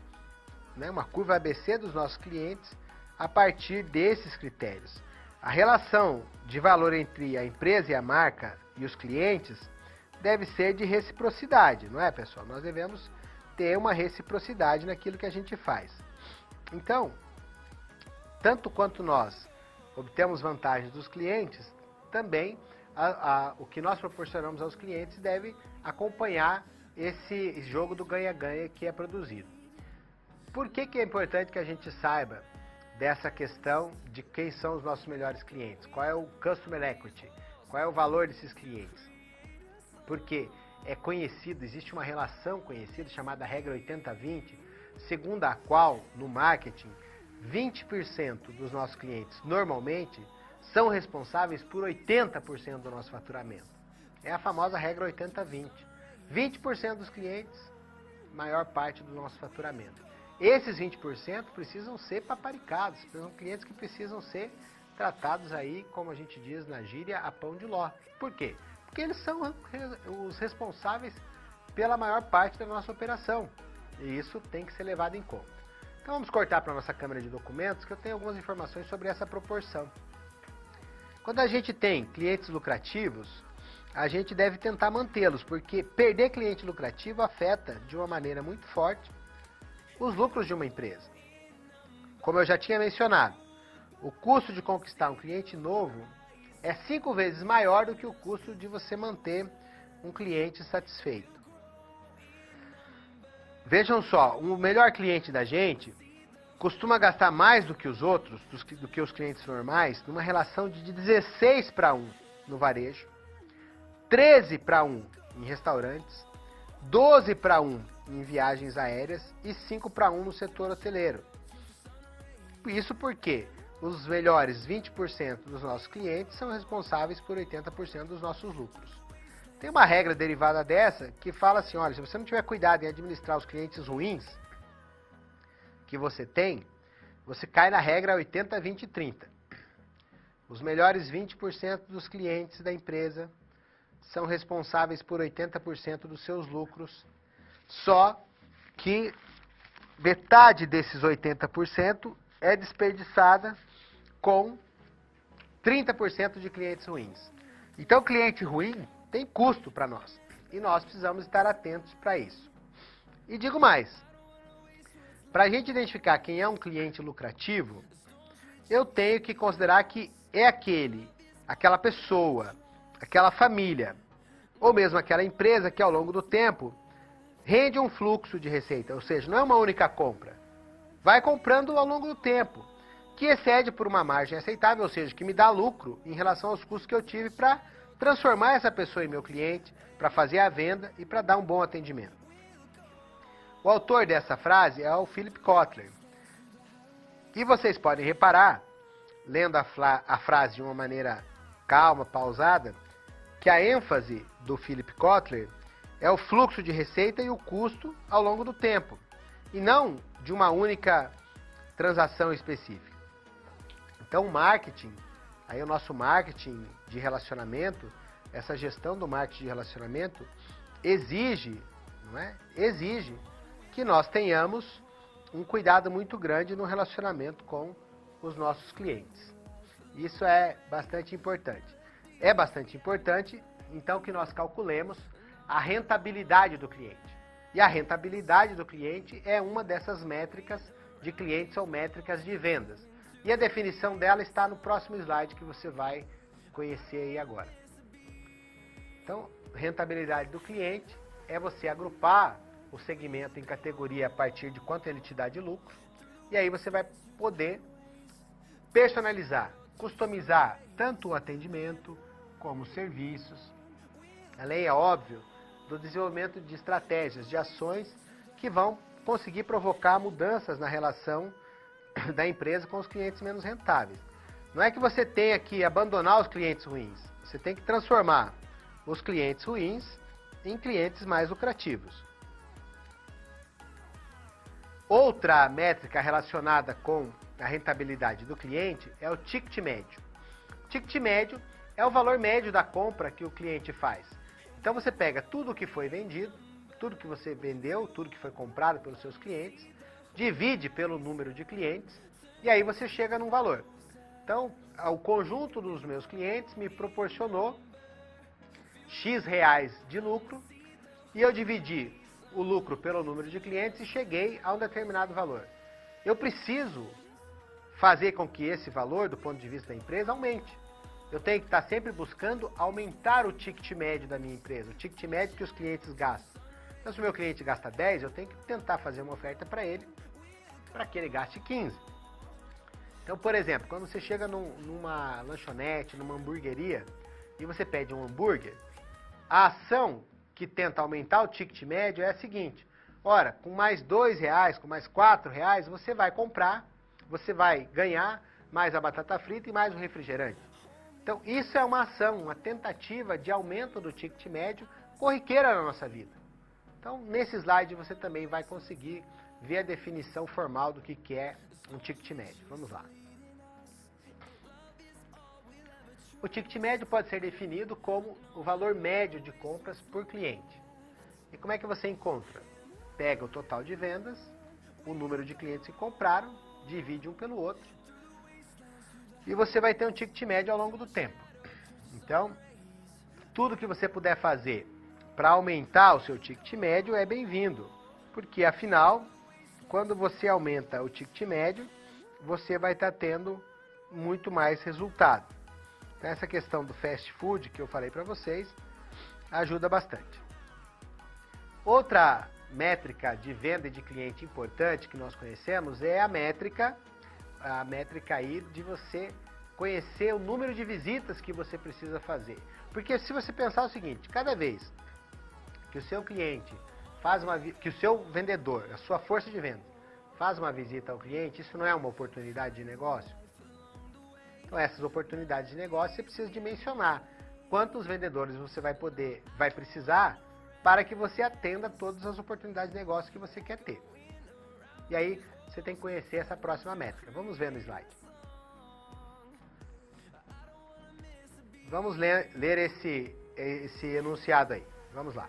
né, uma curva ABC dos nossos clientes a partir desses critérios. A relação de valor entre a empresa e a marca e os clientes deve ser de reciprocidade, não é, pessoal? Nós devemos ter uma reciprocidade naquilo que a gente faz. Então, tanto quanto nós obtemos vantagens dos clientes, também o que nós proporcionamos aos clientes deve acompanhar esse jogo do ganha-ganha que é produzido. Por que é importante que a gente saiba dessa questão de quem são os nossos melhores clientes? Qual é o Customer Equity? Qual é o valor desses clientes? Porque é conhecido, existe uma relação conhecida chamada regra 80-20, segundo a qual, no marketing, 20% dos nossos clientes, normalmente, são responsáveis por 80% do nosso faturamento. É a famosa regra 80-20. 20% dos clientes, maior parte do nosso faturamento. Esses 20% precisam ser paparicados, são clientes que precisam ser tratados aí, como a gente diz na gíria, a pão de ló. Por quê? Porque eles são os responsáveis pela maior parte da nossa operação. E isso tem que ser levado em conta. Então vamos cortar para a nossa câmera de documentos, que eu tenho algumas informações sobre essa proporção. Quando a gente tem clientes lucrativos, a gente deve tentar mantê-los, porque perder cliente lucrativo afeta de uma maneira muito forte os lucros de uma empresa. Como eu já tinha mencionado, o custo de conquistar um cliente novo é 5 vezes maior do que o custo de você manter um cliente satisfeito. Vejam só, o melhor cliente da gente costuma gastar mais do que os outros, do que os clientes normais, numa relação de 16 para 1 no varejo, 13 para 1 em restaurantes, 12 para 1 em viagens aéreas e 5 para 1 no setor hoteleiro. Isso porque os melhores 20% dos nossos clientes são responsáveis por 80% dos nossos lucros. Tem uma regra derivada dessa que fala assim, olha, se você não tiver cuidado em administrar os clientes ruins que você tem, você cai na regra 80, 20 e 30. Os melhores 20% dos clientes da empresa são responsáveis por 80% dos seus lucros, só que metade desses 80% é desperdiçada com 30% de clientes ruins. Então, cliente ruim tem custo para nós e nós precisamos estar atentos para isso. E digo mais, para a gente identificar quem é um cliente lucrativo, eu tenho que considerar que é aquela pessoa, aquela família, ou mesmo aquela empresa que ao longo do tempo rende um fluxo de receita, ou seja, não é uma única compra. Vai comprando ao longo do tempo, que excede por uma margem aceitável, ou seja, que me dá lucro em relação aos custos que eu tive para transformar essa pessoa em meu cliente, para fazer a venda e para dar um bom atendimento. O autor dessa frase é o Philip Kotler. E vocês podem reparar, lendo a frase de uma maneira calma, pausada, que a ênfase do Philip Kotler é o fluxo de receita e o custo ao longo do tempo, e não de uma única transação específica. Então, o marketing, aí o nosso marketing de relacionamento, essa gestão do marketing de relacionamento exige, não é? Exige que nós tenhamos um cuidado muito grande no relacionamento com os nossos clientes. Isso é bastante importante. É bastante importante, então, que nós calculemos a rentabilidade do cliente. E a rentabilidade do cliente é uma dessas métricas de clientes ou métricas de vendas. E a definição dela está no próximo slide que você vai conhecer aí agora. Então, rentabilidade do cliente é você agrupar o segmento em categoria a partir de quanto ele te dá de lucro. E aí você vai poder personalizar, customizar tanto o atendimento como os serviços. Além, é óbvio, do desenvolvimento de estratégias, de ações que vão conseguir provocar mudanças na relação da empresa com os clientes menos rentáveis. Não é que você tenha que abandonar os clientes ruins, você tem que transformar os clientes ruins em clientes mais lucrativos. Outra métrica relacionada com a rentabilidade do cliente é o ticket médio. O ticket médio é o valor médio da compra que o cliente faz. Então você pega tudo o que foi vendido, tudo que você vendeu, tudo que foi comprado pelos seus clientes, divide pelo número de clientes e aí você chega num valor. Então, o conjunto dos meus clientes me proporcionou X reais de lucro e eu dividi o lucro pelo número de clientes e cheguei a um determinado valor. Eu preciso fazer com que esse valor, do ponto de vista da empresa, aumente. Eu tenho que estar sempre buscando aumentar o ticket médio da minha empresa, o ticket médio que os clientes gastam. Então, se o meu cliente gasta 10, eu tenho que tentar fazer uma oferta para ele, para que ele gaste 15. Então, por exemplo, quando você chega numa lanchonete, numa hamburgueria, e você pede um hambúrguer, a ação que tenta aumentar o ticket médio é a seguinte: ora, com mais R$2, com mais R$4, você vai comprar, você vai ganhar mais a batata frita e mais o refrigerante. Então, isso é uma ação, uma tentativa de aumento do ticket médio corriqueira na nossa vida. Então, nesse slide você também vai conseguir ver a definição formal do que é um ticket médio. Vamos lá. O ticket médio pode ser definido como o valor médio de compras por cliente. E como é que você encontra? Pega o total de vendas, o número de clientes que compraram, divide um pelo outro, e você vai ter um ticket médio ao longo do tempo. Então, tudo que você puder fazer para aumentar o seu ticket médio é bem-vindo, porque afinal, quando você aumenta o ticket médio, você vai estar tendo muito mais resultado. Então, essa questão do fast food que eu falei para vocês ajuda bastante. Outra métrica de venda de cliente importante que nós conhecemos é a métrica aí de você conhecer o número de visitas que você precisa fazer. Porque se você pensar o seguinte, cada vez que o seu cliente que o seu vendedor, a sua força de venda, faz uma visita ao cliente, isso não é uma oportunidade de negócio? Então essas oportunidades de negócio você precisa dimensionar quantos vendedores você vai precisar para que você atenda todas as oportunidades de negócio que você quer ter. E aí você tem que conhecer essa próxima métrica. Vamos ver no slide. Vamos ler esse enunciado aí. Vamos lá.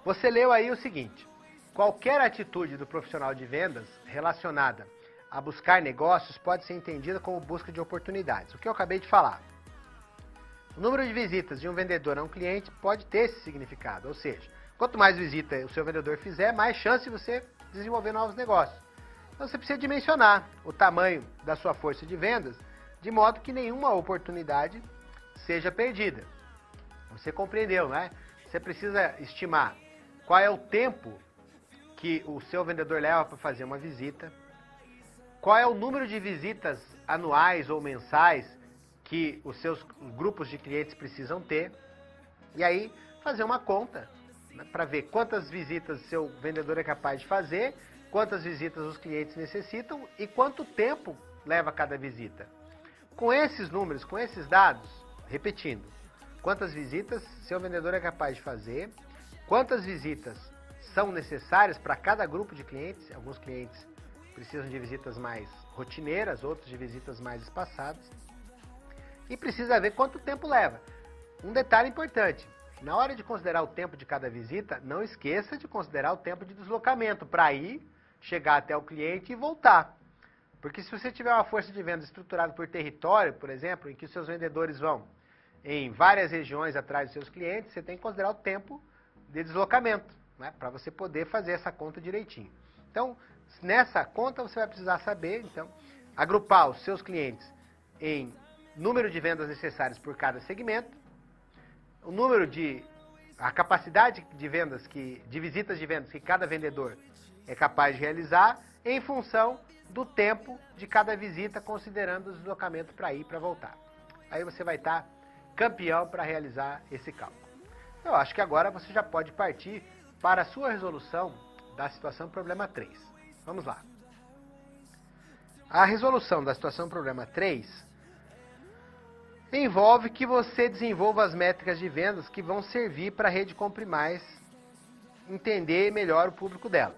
Você leu aí o seguinte: qualquer atitude do profissional de vendas relacionada a buscar negócios pode ser entendida como busca de oportunidades. O que eu acabei de falar. O número de visitas de um vendedor a um cliente pode ter esse significado, ou seja, quanto mais visita o seu vendedor fizer, mais chance de você desenvolver novos negócios. Então você precisa dimensionar o tamanho da sua força de vendas, de modo que nenhuma oportunidade seja perdida. Você compreendeu, né? Você precisa estimar qual é o tempo que o seu vendedor leva para fazer uma visita, qual é o número de visitas anuais ou mensais que os seus grupos de clientes precisam ter, e aí fazer uma conta, né, para ver quantas visitas seu vendedor é capaz de fazer, quantas visitas os clientes necessitam e quanto tempo leva cada visita. Com esses números, com esses dados, repetindo, quantas visitas seu vendedor é capaz de fazer, quantas visitas são necessárias para cada grupo de clientes, alguns clientes precisam de visitas mais rotineiras, outros de visitas mais espaçadas, e precisa ver quanto tempo leva. Um detalhe importante, na hora de considerar o tempo de cada visita, não esqueça de considerar o tempo de deslocamento para ir, chegar até o cliente e voltar. Porque se você tiver uma força de venda estruturada por território, por exemplo, em que os seus vendedores vão em várias regiões atrás dos seus clientes, você tem que considerar o tempo de deslocamento, né, para você poder fazer essa conta direitinho. Então, nessa conta você vai precisar saber, então, agrupar os seus clientes em número de vendas necessárias por cada segmento, a capacidade de vendas de visitas de vendas que cada vendedor é capaz de realizar, em função do tempo de cada visita, considerando o deslocamento para ir e para voltar. Aí você vai estar campeão para realizar esse cálculo. Eu acho que agora você já pode partir para a sua resolução da situação problema 3. Vamos lá. A resolução da situação problema 3 envolve que você desenvolva as métricas de vendas que vão servir para a rede Compre Mais entender melhor o público dela.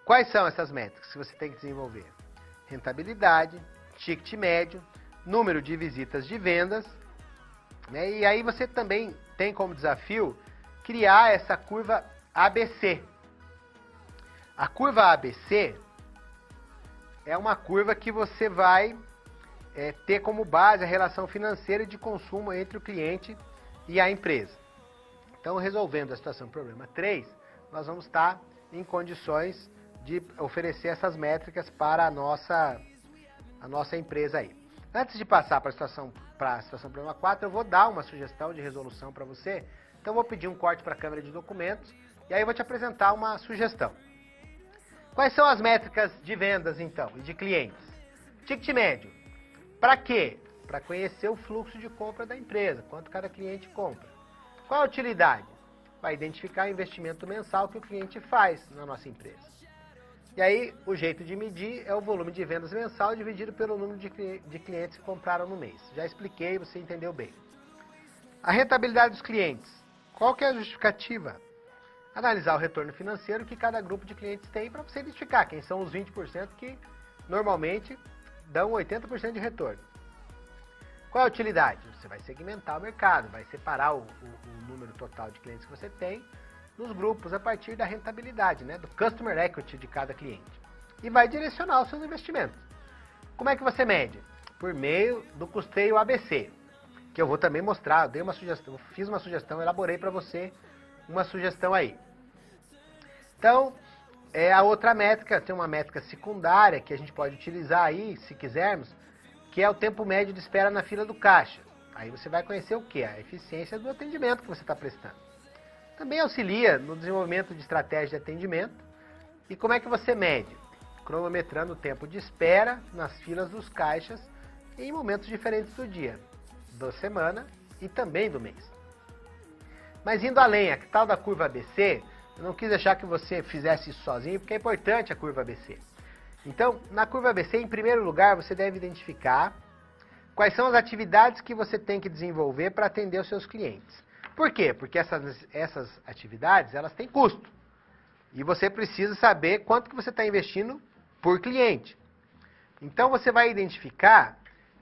Quais são essas métricas que você tem que desenvolver? Rentabilidade, ticket médio, número de visitas de vendas, né? E aí você também tem como desafio criar essa curva ABC. A curva ABC é uma curva que você vai ter como base a relação financeira e de consumo entre o cliente e a empresa. Então, resolvendo a situação problema 3, nós vamos estar em condições de oferecer essas métricas para a nossa empresa aí. Antes de passar para a situação problema 4, eu vou dar uma sugestão de resolução para você. Então, eu vou pedir um corte para a câmera de documentos e aí eu vou te apresentar uma sugestão. Quais são as métricas de vendas, então, e de clientes? Ticket médio. Para quê? Para conhecer o fluxo de compra da empresa, quanto cada cliente compra. Qual a utilidade? Vai identificar o investimento mensal que o cliente faz na nossa empresa. E aí, o jeito de medir é o volume de vendas mensal dividido pelo número de clientes que compraram no mês. Já expliquei, você entendeu bem. A rentabilidade dos clientes. Qual que é a justificativa? Analisar o retorno financeiro que cada grupo de clientes tem para você identificar quem são os 20% que normalmente dão 80% de retorno. Qual é a utilidade? Você vai segmentar o mercado, vai separar o número total de clientes que você tem nos grupos a partir da rentabilidade, né, do Customer Equity de cada cliente. E vai direcionar os seus investimentos. Como é que você mede? Por meio do custeio ABC, que eu vou também mostrar. Eu dei uma sugestão, fiz uma sugestão, elaborei para você uma sugestão aí. Então, a outra métrica, tem uma métrica secundária que a gente pode utilizar aí, se quisermos, que é o tempo médio de espera na fila do caixa. Aí você vai conhecer o que? A eficiência do atendimento que você está prestando. Também auxilia no desenvolvimento de estratégia de atendimento. E como é que você mede? Cronometrando o tempo de espera nas filas dos caixas em momentos diferentes do dia, da semana e também do mês. Mas indo além, a tal da curva ABC, eu não quis deixar que você fizesse isso sozinho, porque é importante a curva ABC. Então, na curva ABC, em primeiro lugar, você deve identificar quais são as atividades que você tem que desenvolver para atender os seus clientes. Por quê? Porque essas atividades, elas têm custo. E você precisa saber quanto que você está investindo por cliente. Então, você vai identificar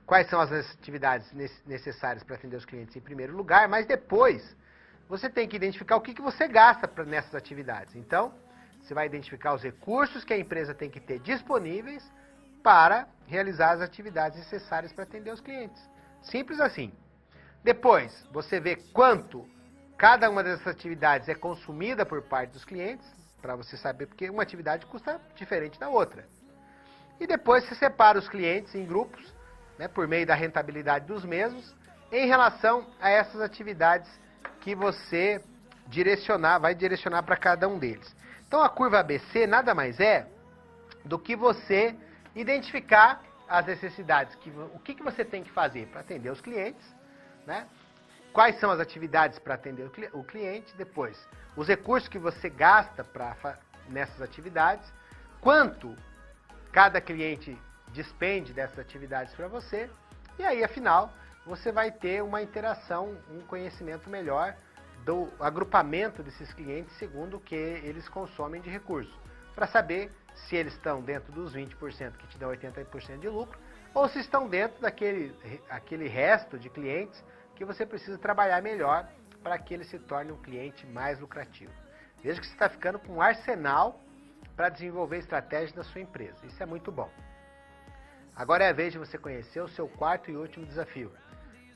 quais são as atividades necessárias para atender os clientes em primeiro lugar, mas depois você tem que identificar o que você gasta nessas atividades. Então, você vai identificar os recursos que a empresa tem que ter disponíveis para realizar as atividades necessárias para atender os clientes. Simples assim. Depois, você vê quanto cada uma dessas atividades é consumida por parte dos clientes, para você saber, porque uma atividade custa diferente da outra. E depois você separa os clientes em grupos, né, por meio da rentabilidade dos mesmos, em relação a essas atividades que você vai direcionar para cada um deles. Então a curva ABC nada mais é do que você identificar as necessidades, o que você tem que fazer para atender os clientes, né? Quais são as atividades para atender o cliente, depois os recursos que você gasta nessas atividades, quanto cada cliente despende dessas atividades para você, e aí, afinal, você vai ter uma interação, um conhecimento melhor do agrupamento desses clientes segundo o que eles consomem de recursos, para saber se eles estão dentro dos 20% que te dão 80% de lucro, ou se estão dentro daquele resto de clientes que você precisa trabalhar melhor para que ele se torne um cliente mais lucrativo. Veja que você está ficando com um arsenal para desenvolver estratégias da sua empresa. Isso é muito bom. Agora é a vez de você conhecer o seu quarto e último desafio.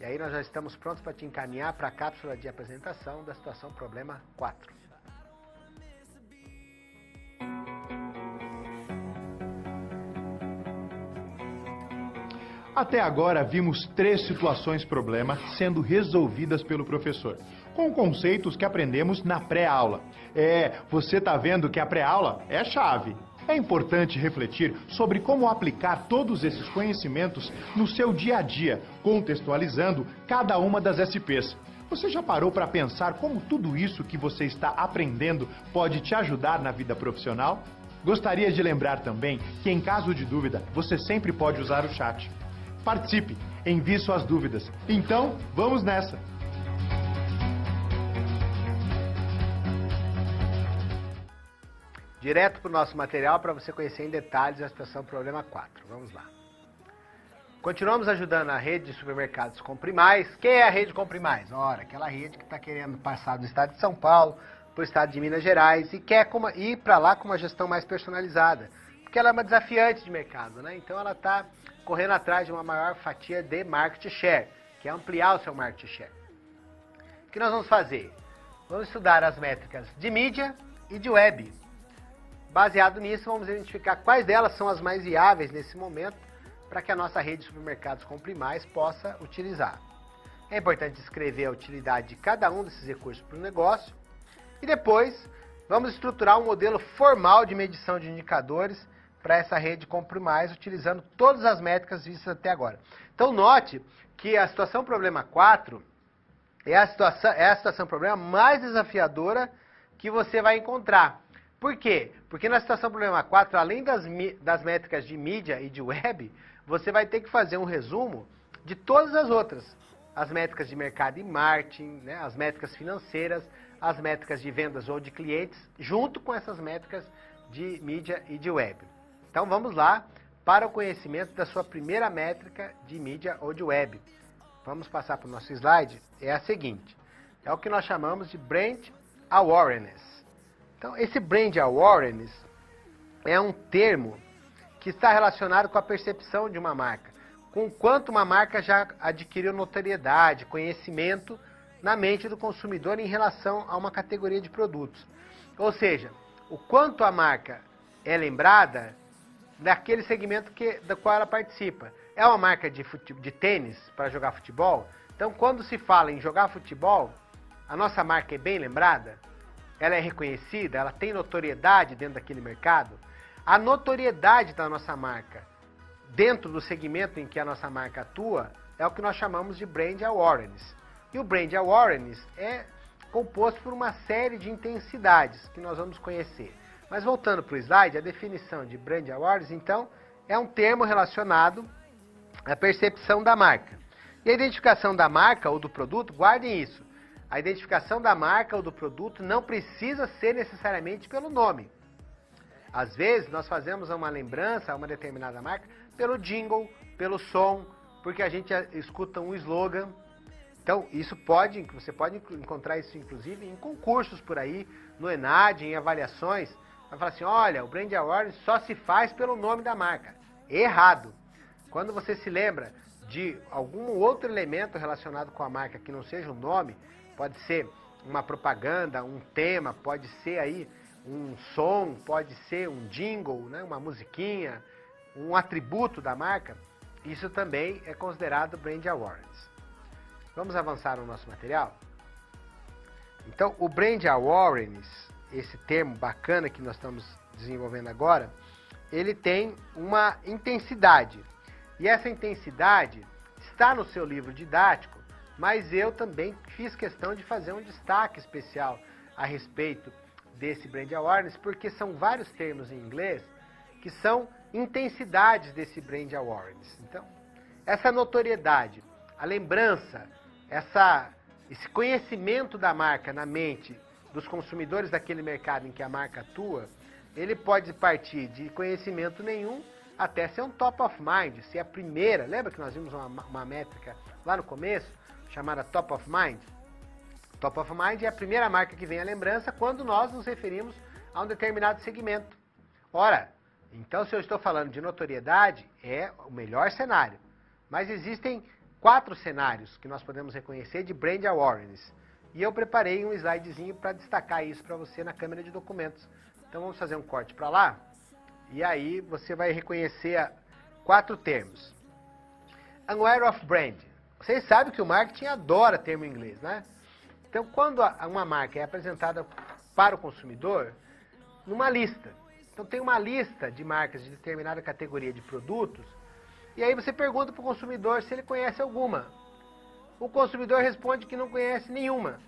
E aí nós já estamos prontos para te encaminhar para a cápsula de apresentação da situação problema 4. Até agora vimos 3 situações problema sendo resolvidas pelo professor, com conceitos que aprendemos na pré-aula. Você está vendo que a pré-aula é chave. É importante refletir sobre como aplicar todos esses conhecimentos no seu dia a dia, contextualizando cada uma das SPs. Você já parou para pensar como tudo isso que você está aprendendo pode te ajudar na vida profissional? Gostaria de lembrar também que, em caso de dúvida, você sempre pode usar o chat. Participe, envie suas dúvidas. Então, vamos nessa! Direto para o nosso material para você conhecer em detalhes a situação problema 4. Vamos lá. Continuamos ajudando a rede de supermercados Compre Mais. Quem é a rede Compre Mais? Ora, aquela rede que está querendo passar do estado de São Paulo para o estado de Minas Gerais e quer ir para lá com uma gestão mais personalizada. Porque ela é uma desafiante de mercado, né? Então ela está correndo atrás de uma maior fatia de market share, que é ampliar o seu market share. O que nós vamos fazer? Vamos estudar as métricas de mídia e de web. Baseado nisso, vamos identificar quais delas são as mais viáveis nesse momento para que a nossa rede de supermercados Compre Mais possa utilizar. É importante descrever a utilidade de cada um desses recursos para o negócio e depois vamos estruturar um modelo formal de medição de indicadores para essa rede Compre Mais, utilizando todas as métricas vistas até agora. Então note que a situação problema 4 é a situação problema mais desafiadora que você vai encontrar. Por quê? Porque na situação problema 4, além das métricas de mídia e de web, você vai ter que fazer um resumo de todas as outras. As métricas de mercado e marketing, né, as métricas financeiras, as métricas de vendas ou de clientes, junto com essas métricas de mídia e de web. Então vamos lá para o conhecimento da sua primeira métrica de mídia ou de web. Vamos passar para o nosso slide. É a seguinte. É o que nós chamamos de Brand Awareness. Então, esse Brand Awareness é um termo que está relacionado com a percepção de uma marca, com o quanto uma marca já adquiriu notoriedade, conhecimento na mente do consumidor em relação a uma categoria de produtos. Ou seja, o quanto a marca é lembrada daquele segmento do qual ela participa. É uma marca de tênis para jogar futebol? Então, quando se fala em jogar futebol, a nossa marca é bem lembrada, ela é reconhecida, ela tem notoriedade dentro daquele mercado. A notoriedade da nossa marca, dentro do segmento em que a nossa marca atua, é o que nós chamamos de Brand Awareness. E o Brand Awareness é composto por uma série de intensidades que nós vamos conhecer. Mas voltando para o slide, a definição de Brand Awareness, então, é um termo relacionado à percepção da marca. E a identificação da marca ou do produto, guardem isso, a identificação da marca ou do produto não precisa ser necessariamente pelo nome. Às vezes, nós fazemos uma lembrança a uma determinada marca pelo jingle, pelo som, porque a gente escuta um slogan. Então, você pode encontrar isso, inclusive, em concursos por aí, no ENAD, em avaliações. Vai falar assim, olha, o Brand Awareness só se faz pelo nome da marca. Errado. Quando você se lembra de algum outro elemento relacionado com a marca que não seja o nome, pode ser uma propaganda, um tema, pode ser aí um som, pode ser um jingle, né, uma musiquinha, um atributo da marca, isso também é considerado Brand Awareness. Vamos avançar no nosso material? Então, o Brand Awareness, esse termo bacana que nós estamos desenvolvendo agora, ele tem uma intensidade. E essa intensidade está no seu livro didático, mas eu também fiz questão de fazer um destaque especial a respeito desse Brand Awareness, porque são vários termos em inglês que são intensidades desse Brand Awareness. Então, essa notoriedade, a lembrança, esse conhecimento da marca na mente dos consumidores daquele mercado em que a marca atua, ele pode partir de conhecimento nenhum até ser um top of mind, ser a primeira. Lembra que nós vimos uma métrica lá no começo, chamada top of mind? Top of mind é a primeira marca que vem à lembrança quando nós nos referimos a um determinado segmento. Ora, então se eu estou falando de notoriedade, é o melhor cenário. Mas existem 4 cenários que nós podemos reconhecer de Brand Awareness. E eu preparei um slidezinho para destacar isso para você na câmera de documentos. Então vamos fazer um corte para lá. E aí você vai reconhecer 4 termos. Aware of Brand. Vocês sabem que o marketing adora termo em inglês, né? Então, quando uma marca é apresentada para o consumidor, numa lista. Então, tem uma lista de marcas de determinada categoria de produtos, e aí você pergunta para o consumidor se ele conhece alguma. O consumidor responde que não conhece nenhuma.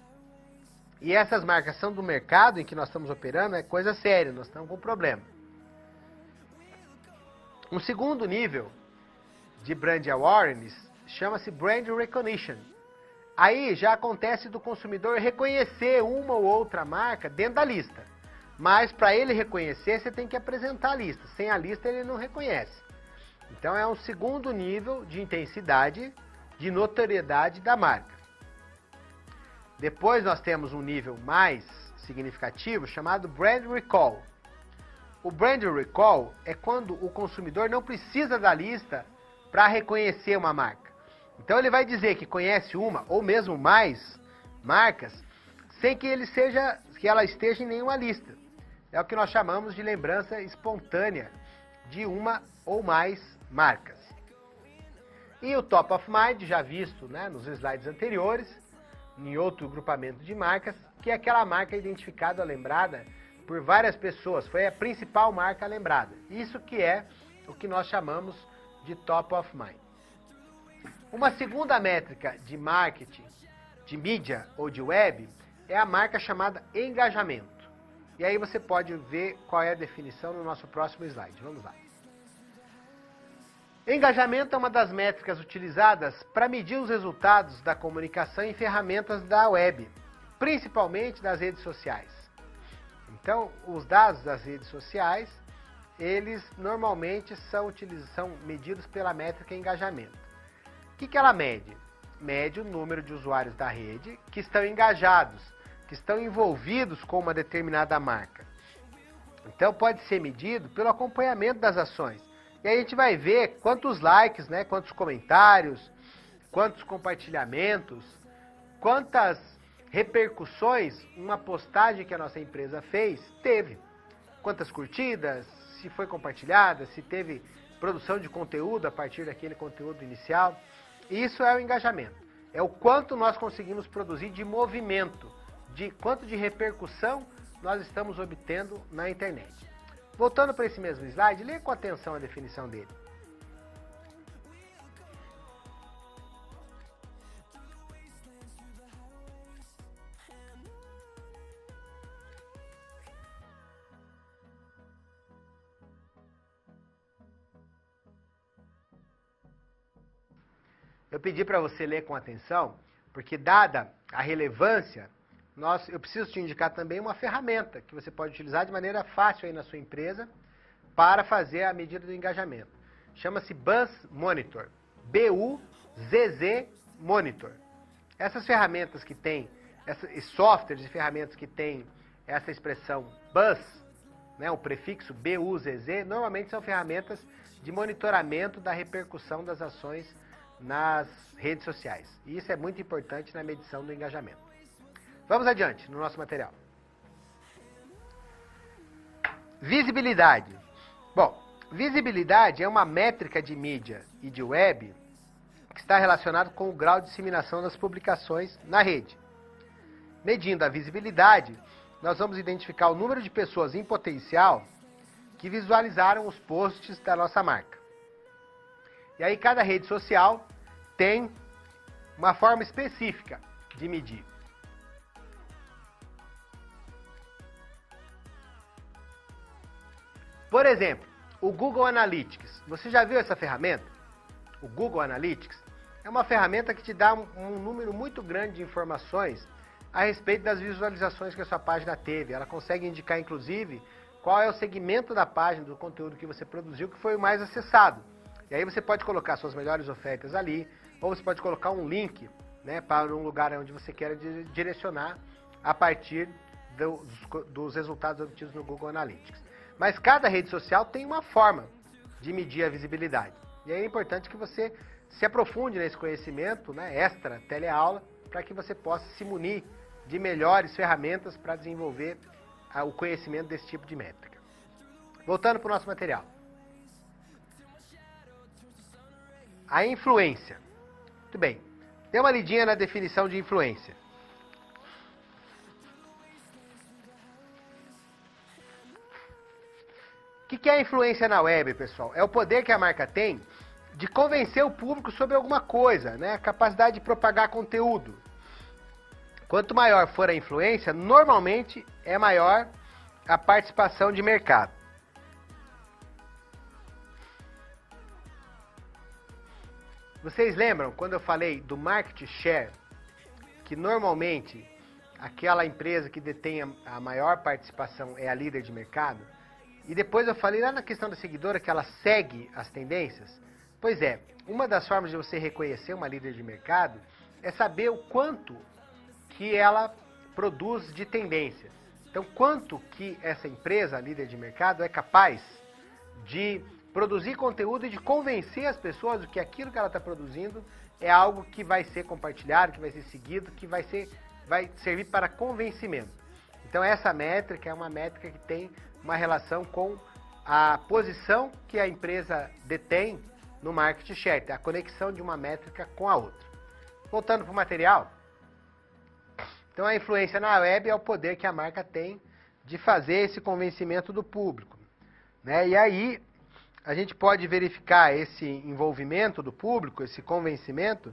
E essas marcas são do mercado em que nós estamos operando, é coisa séria, nós estamos com problema. Um segundo nível de Brand Awareness chama-se Brand Recognition. Aí já acontece do consumidor reconhecer uma ou outra marca dentro da lista. Mas para ele reconhecer, você tem que apresentar a lista. Sem a lista, ele não reconhece. Então é um segundo nível de intensidade, de notoriedade da marca. Depois nós temos um nível mais significativo chamado Brand Recall. O Brand Recall é quando o consumidor não precisa da lista para reconhecer uma marca. Então ele vai dizer que conhece uma ou mesmo mais marcas sem que ela esteja em nenhuma lista. É o que nós chamamos de lembrança espontânea de uma ou mais marcas. E o Top of Mind, já visto, né, nos slides anteriores, em outro grupamento de marcas, que é aquela marca identificada ou lembrada por várias pessoas. Foi a principal marca lembrada. Isso que é o que nós chamamos de Top of Mind. Uma segunda métrica de marketing, de mídia ou de web, é a marca chamada engajamento. E aí você pode ver qual é a definição no nosso próximo slide. Vamos lá. Engajamento é uma das métricas utilizadas para medir os resultados da comunicação em ferramentas da web, principalmente das redes sociais. Então, os dados das redes sociais, eles normalmente são medidos pela métrica engajamento. O que ela mede? Mede o número de usuários da rede que estão engajados, que estão envolvidos com uma determinada marca. Então pode ser medido pelo acompanhamento das ações. E aí a gente vai ver quantos likes, né, quantos comentários, quantos compartilhamentos, quantas repercussões uma postagem que a nossa empresa fez teve. Quantas curtidas, se foi compartilhada, se teve produção de conteúdo a partir daquele conteúdo inicial. Isso é o engajamento. é o quanto nós conseguimos produzir de movimento, de quanto de repercussão nós estamos obtendo na internet. Voltando para esse mesmo slide, leia com atenção a definição dele. Eu pedi para você ler com atenção, porque dada a relevância, eu preciso te indicar também uma ferramenta que você pode utilizar de maneira fácil aí na sua empresa para fazer a medida do engajamento. Chama-se Buzz Monitor, B-U-Z-Z Monitor. Essas ferramentas que tem, esses softwares e ferramentas que tem essa expressão Buzz, né, o prefixo B-U-Z-Z, normalmente são ferramentas de monitoramento da repercussão das ações nas redes sociais. E isso é muito importante na medição do engajamento. Vamos adiante no nosso material. Visibilidade. Bom, visibilidade é uma métrica de mídia e de web que está relacionado com o grau de disseminação das publicações na rede. Medindo a visibilidade, nós vamos identificar o número de pessoas em potencial que visualizaram os posts da nossa marca. E aí cada rede social tem uma forma específica de medir. Por exemplo, o Google Analytics. Você já viu essa ferramenta? O Google Analytics é uma ferramenta que te dá um número muito grande de informações a respeito das visualizações que a sua página teve. Ela consegue indicar, inclusive, qual é o segmento da página, do conteúdo que você produziu, que foi o mais acessado. E aí você pode colocar suas melhores ofertas ali, ou você pode colocar um link, né, para um lugar onde você quer direcionar a partir dos resultados obtidos no Google Analytics. Mas cada rede social tem uma forma de medir a visibilidade. E aí é importante que você se aprofunde nesse conhecimento, né, extra teleaula, para que você possa se munir de melhores ferramentas para desenvolver o conhecimento desse tipo de métrica. Voltando para o nosso material. A influência. Muito bem. Dê uma lidinha na definição de influência. O que é a influência na web, pessoal? É o poder que a marca tem de convencer o público sobre alguma coisa, né? A capacidade de propagar conteúdo. Quanto maior for a influência, normalmente é maior a participação de mercado. Vocês lembram quando eu falei do market share, que normalmente aquela empresa que detém a maior participação é a líder de mercado? E depois eu falei lá na questão da seguidora que ela segue as tendências? Pois é, uma das formas de você reconhecer uma líder de mercado é saber o quanto que ela produz de tendência. Então, quanto que essa empresa, líder de mercado, é capaz de produzir conteúdo e de convencer as pessoas de que aquilo que ela está produzindo é algo que vai ser compartilhado, que vai ser seguido, que vai servir para convencimento. Então essa métrica é uma métrica que tem uma relação com a posição que a empresa detém no market share, a conexão de uma métrica com a outra. Voltando para o material. Então a influência na web é o poder que a marca tem de fazer esse convencimento do público, né? E aí a gente pode verificar esse envolvimento do público, esse convencimento,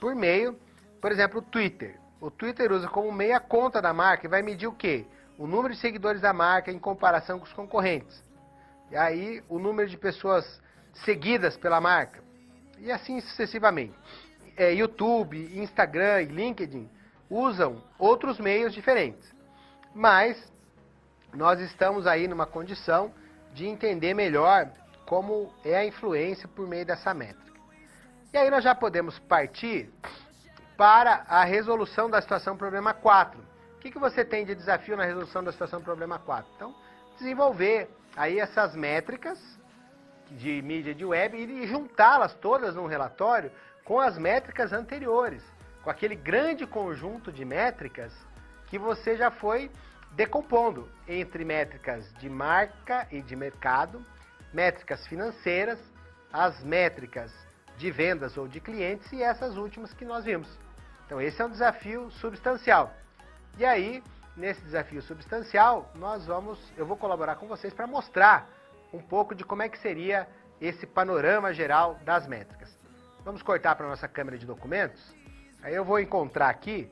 por meio, por exemplo, o Twitter. O Twitter usa como meio a conta da marca e vai medir o quê? O número de seguidores da marca em comparação com os concorrentes. E aí o número de pessoas seguidas pela marca. E assim sucessivamente. YouTube, Instagram e LinkedIn usam outros meios diferentes. Mas nós estamos aí numa condição de entender melhor como é a influência por meio dessa métrica. E aí nós já podemos partir para a resolução da situação problema 4. O que você tem de desafio na resolução da situação problema 4? Então, desenvolver aí essas métricas de mídia de web e juntá-las todas num relatório com as métricas anteriores, com aquele grande conjunto de métricas que você já foi decompondo entre métricas de marca e de mercado, métricas financeiras, as métricas de vendas ou de clientes e essas últimas que nós vimos. Então esse é um desafio substancial. E aí, nesse desafio substancial, eu vou colaborar com vocês para mostrar um pouco de como é que seria esse panorama geral das métricas. Vamos cortar para a nossa câmera de documentos. Aí eu vou encontrar aqui,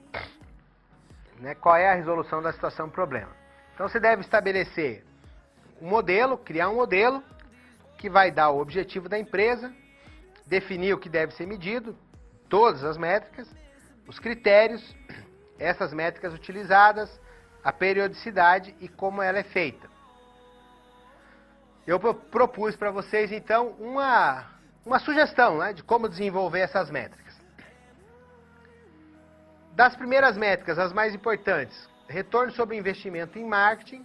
né, qual é a resolução da situação problema. Então você deve estabelecer um modelo, criar um modelo que vai dar o objetivo da empresa, definir o que deve ser medido, todas as métricas, os critérios, essas métricas utilizadas, a periodicidade e como ela é feita. Eu propus para vocês, então, uma sugestão, né, de como desenvolver essas métricas. Das primeiras métricas, as mais importantes, retorno sobre investimento em marketing.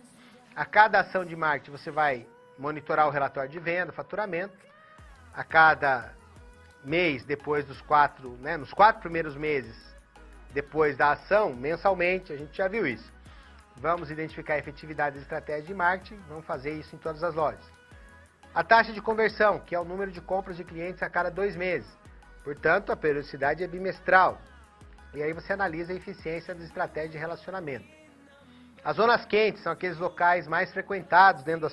A cada ação de marketing você vai monitorar o relatório de venda, faturamento. A cada mês, depois dos nos 4 primeiros meses, depois da ação, mensalmente, a gente já viu isso. Vamos identificar a efetividade da estratégia de marketing, vamos fazer isso em todas as lojas. A taxa de conversão, que é o número de compras de clientes a cada 2 meses. Portanto, a periodicidade é bimestral. E aí você analisa a eficiência das estratégias de relacionamento. As zonas quentes são aqueles locais mais frequentados dentro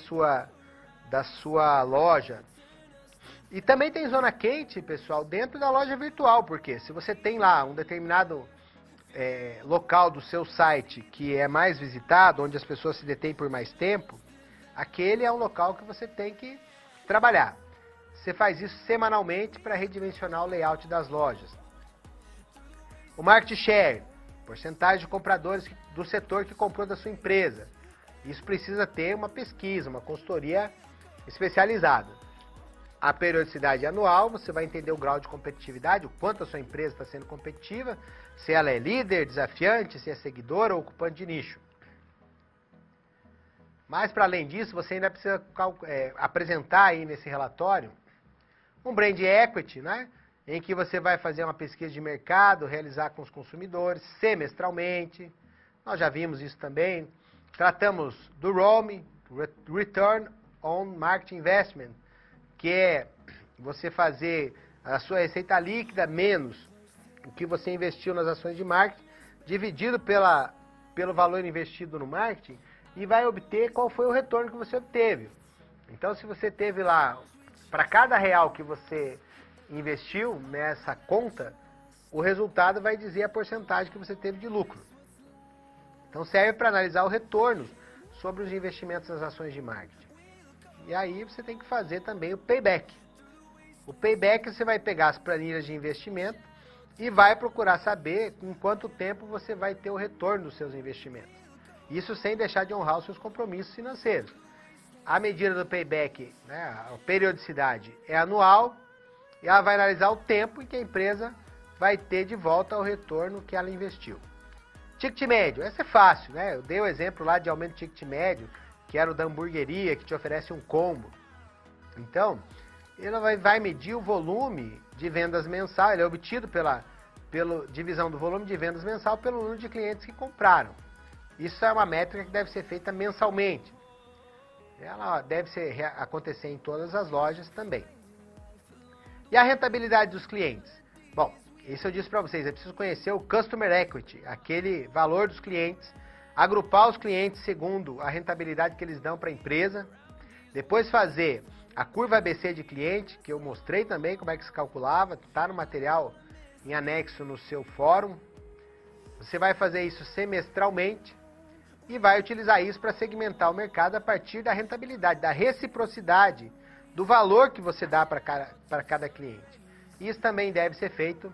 da sua loja. E também tem zona quente, pessoal, dentro da loja virtual, porque se você tem lá um determinado local do seu site que é mais visitado, onde as pessoas se detêm por mais tempo, aquele é um local que você tem que trabalhar. Você faz isso semanalmente para redimensionar o layout das lojas. O market share, porcentagem de compradores do setor que comprou da sua empresa. Isso precisa ter uma pesquisa, uma consultoria especializada. A periodicidade anual, você vai entender o grau de competitividade, o quanto a sua empresa está sendo competitiva, se ela é líder, desafiante, se é seguidora ou ocupante de nicho. Mas, para além disso, você ainda precisa apresentar aí nesse relatório um brand equity, né? Em que você vai fazer uma pesquisa de mercado, realizar com os consumidores, semestralmente. Nós já vimos isso também. Tratamos do ROM, Return on Marketing Investment, que é você fazer a sua receita líquida menos o que você investiu nas ações de marketing, dividido pelo valor investido no marketing, e vai obter qual foi o retorno que você obteve. Então, se você teve lá, para cada real que você investiu nessa conta, o resultado vai dizer a porcentagem que você teve de lucro. Então, serve para analisar o retorno sobre os investimentos nas ações de marketing. E aí você tem que fazer também o payback. O payback você vai pegar as planilhas de investimento e vai procurar saber em quanto tempo você vai ter o retorno dos seus investimentos. Isso sem deixar de honrar os seus compromissos financeiros. A medida do payback, né, a periodicidade, é anual e ela vai analisar o tempo em que a empresa vai ter de volta o retorno que ela investiu. Ticket médio, essa é fácil, né? Eu dei o exemplo lá de aumento de ticket médio, que era o da hamburgueria, que te oferece um combo. Então, ele vai medir o volume de vendas mensal, ele é obtido pela divisão do volume de vendas mensal pelo número de clientes que compraram. Isso é uma métrica que deve ser feita mensalmente. Ela deve acontecer em todas as lojas também. E a rentabilidade dos clientes? Bom, isso eu disse para vocês, é preciso conhecer o Customer Equity, aquele valor dos clientes, agrupar os clientes segundo a rentabilidade que eles dão para a empresa, depois fazer a curva ABC de cliente, que eu mostrei também como é que se calculava, está no material em anexo no seu fórum. Você vai fazer isso semestralmente e vai utilizar isso para segmentar o mercado a partir da rentabilidade, da reciprocidade, do valor que você dá para cada cliente. Isso também deve ser feito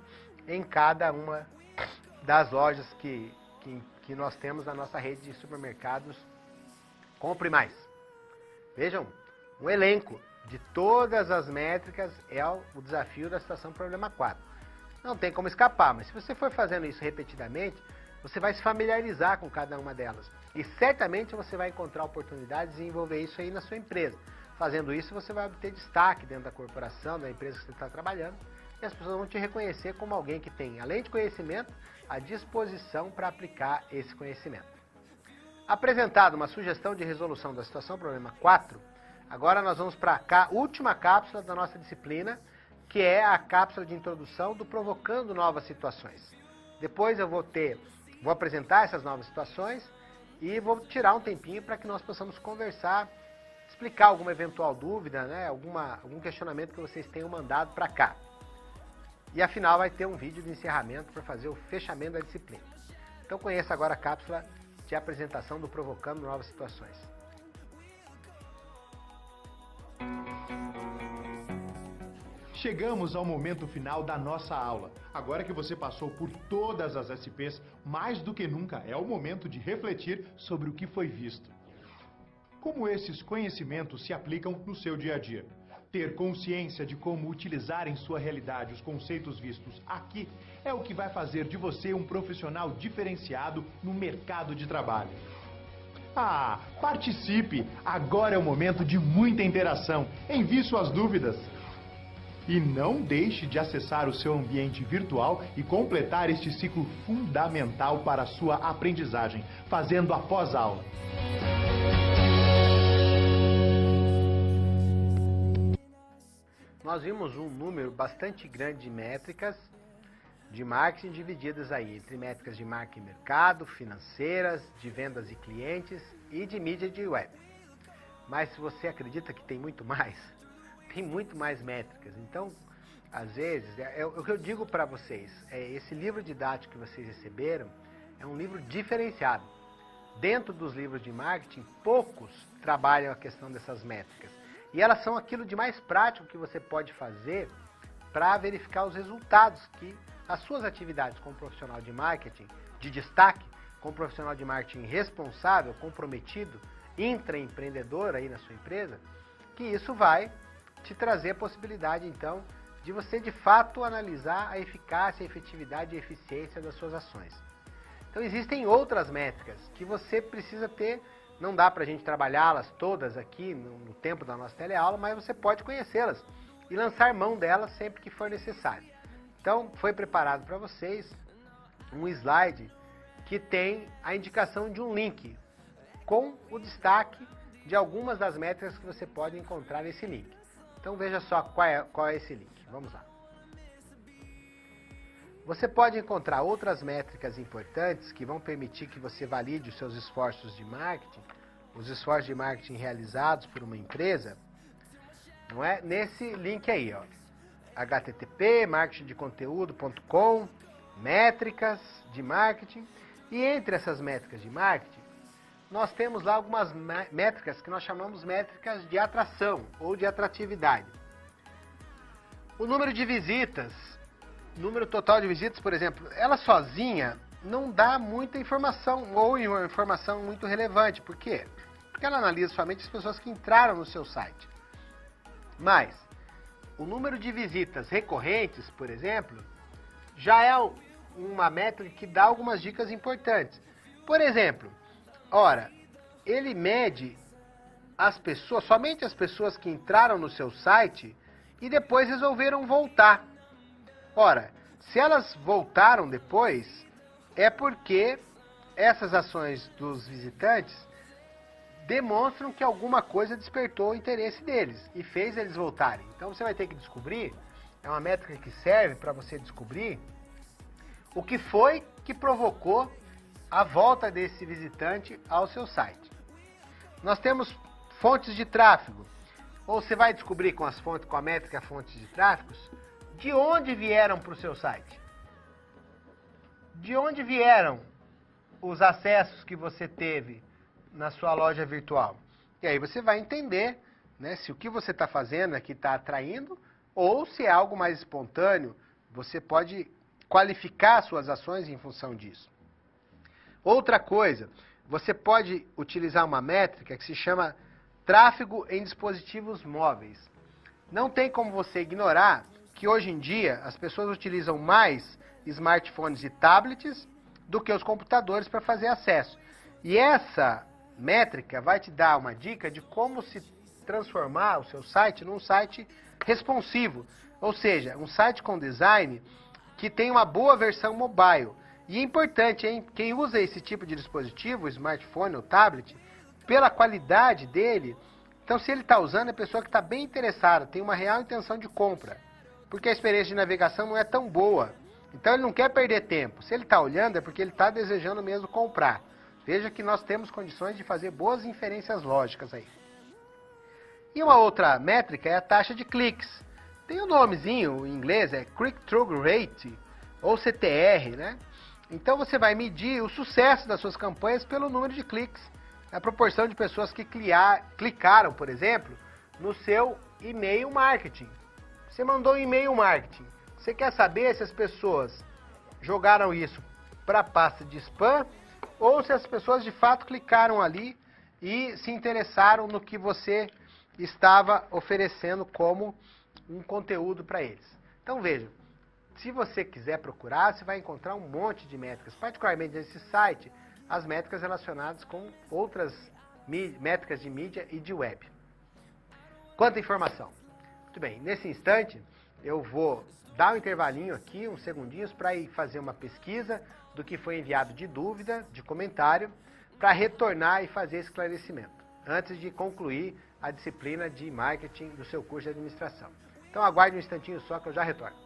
em cada uma das lojas que nós temos na nossa rede de supermercados Compre Mais. Vejam, um elenco de todas as métricas é o desafio da situação problema 4. Não tem como escapar, mas se você for fazendo isso repetidamente, você vai se familiarizar com cada uma delas. E certamente você vai encontrar oportunidades de desenvolver isso aí na sua empresa. Fazendo isso, você vai obter destaque dentro da corporação, da empresa que você está trabalhando, e as pessoas vão te reconhecer como alguém que tem, além de conhecimento, a disposição para aplicar esse conhecimento. Apresentada uma sugestão de resolução da situação problema 4, agora nós vamos para a última cápsula da nossa disciplina, que é a cápsula de introdução do Provocando Novas Situações. Depois eu vou apresentar essas novas situações e vou tirar um tempinho para que nós possamos conversar, explicar alguma eventual dúvida, né, algum questionamento que vocês tenham mandado para cá. E afinal vai ter um vídeo de encerramento para fazer o fechamento da disciplina. Então conheça agora a cápsula de apresentação do Provocando Novas Situações. Chegamos ao momento final da nossa aula. Agora que você passou por todas as SPs, mais do que nunca é o momento de refletir sobre o que foi visto. Como esses conhecimentos se aplicam no seu dia a dia? Ter consciência de como utilizar em sua realidade os conceitos vistos aqui é o que vai fazer de você um profissional diferenciado no mercado de trabalho. Participe! Agora é o momento de muita interação. Envie suas dúvidas. E não deixe de acessar o seu ambiente virtual e completar este ciclo fundamental para a sua aprendizagem, fazendo a pós-aula. Nós vimos um número bastante grande de métricas de marketing divididas aí entre métricas de marketing e mercado, financeiras, de vendas e clientes e de mídia de web. Mas se você acredita que tem muito mais, tem muito mais métricas. Então, às vezes, o que eu digo para vocês, esse livro didático que vocês receberam é um livro diferenciado. Dentro dos livros de marketing, poucos trabalham a questão dessas métricas. E elas são aquilo de mais prático que você pode fazer para verificar os resultados que as suas atividades como profissional de marketing de destaque, como profissional de marketing responsável, comprometido, intraempreendedor aí na sua empresa, que isso vai te trazer a possibilidade, então, de você, de fato, analisar a eficácia, a efetividade e a eficiência das suas ações. Então, existem outras métricas que você precisa ter, não dá para a gente trabalhá-las todas aqui no tempo da nossa teleaula, mas você pode conhecê-las e lançar mão delas sempre que for necessário. Então, foi preparado para vocês um slide que tem a indicação de um link com o destaque de algumas das métricas que você pode encontrar nesse link. Então veja só qual é esse link. Vamos lá. Você pode encontrar outras métricas importantes que vão permitir que você valide os seus esforços de marketing, os esforços de marketing realizados por uma empresa, não é? Nesse link aí, ó. http marketingdeconteúdo.com, métricas de marketing. E entre essas métricas de marketing, nós temos lá algumas métricas que nós chamamos métricas de atração ou de atratividade. O número de visitas, número total de visitas, por exemplo, ela sozinha não dá muita informação ou uma informação muito relevante. Por quê? Porque ela analisa somente as pessoas que entraram no seu site. Mas o número de visitas recorrentes, por exemplo, já é uma métrica que dá algumas dicas importantes. Por exemplo, ora, ele mede as pessoas, somente as pessoas que entraram no seu site e depois resolveram voltar. Ora, se elas voltaram depois, é porque essas ações dos visitantes demonstram que alguma coisa despertou o interesse deles e fez eles voltarem. Então você vai ter que descobrir, é uma métrica que serve para você descobrir o que foi que provocou a volta desse visitante ao seu site. Nós temos fontes de tráfego, ou você vai descobrir com a métrica fontes de tráfego, de onde vieram para o seu site. De onde vieram os acessos que você teve na sua loja virtual. E aí você vai entender, né, se o que você está fazendo aqui está atraindo, ou se é algo mais espontâneo, você pode qualificar suas ações em função disso. Outra coisa, você pode utilizar uma métrica que se chama tráfego em dispositivos móveis. Não tem como você ignorar que hoje em dia as pessoas utilizam mais smartphones e tablets do que os computadores para fazer acesso. E essa métrica vai te dar uma dica de como se transformar o seu site num site responsivo, ou seja, um site com design que tem uma boa versão mobile. E é importante, hein? Quem usa esse tipo de dispositivo, smartphone ou tablet, pela qualidade dele, então se ele está usando, é pessoa que está bem interessada, tem uma real intenção de compra. porque a experiência de navegação não é tão boa. Então ele não quer perder tempo. Se ele está olhando é porque ele está desejando mesmo comprar. Veja que nós temos condições de fazer boas inferências lógicas aí. E uma outra métrica é a taxa de cliques. Tem um nomezinho em inglês, é Click-Through Rate, ou CTR, né? Então você vai medir o sucesso das suas campanhas pelo número de cliques. A proporção de pessoas que clicaram, por exemplo, no seu e-mail marketing. Você mandou um e-mail marketing. Você quer saber se as pessoas jogaram isso para a pasta de spam ou se as pessoas de fato clicaram ali e se interessaram no que você estava oferecendo como um conteúdo para eles. Então veja, se você quiser procurar, você vai encontrar um monte de métricas, particularmente nesse site, as métricas relacionadas com outras métricas de mídia e de web. Quanta informação! Muito bem, nesse instante eu vou dar um intervalinho aqui, uns segundinhos, para ir fazer uma pesquisa do que foi enviado de dúvida, de comentário, para retornar e fazer esclarecimento, antes de concluir a disciplina de marketing do seu curso de administração. Então aguarde um instantinho só que eu já retorno.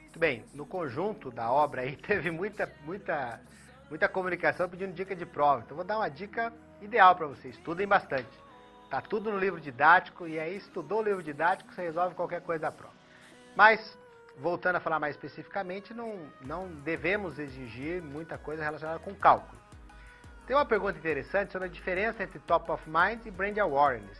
Muito bem, no conjunto da obra aí teve muita comunicação pedindo dica de prova. Então vou dar uma dica ideal para vocês, estudem bastante. Tá tudo no livro didático e aí estudou o livro didático, você resolve qualquer coisa da prova. Mas, voltando a falar mais especificamente, não devemos exigir muita coisa relacionada com cálculo. Tem uma pergunta interessante sobre a diferença entre Top of Mind e Brand Awareness.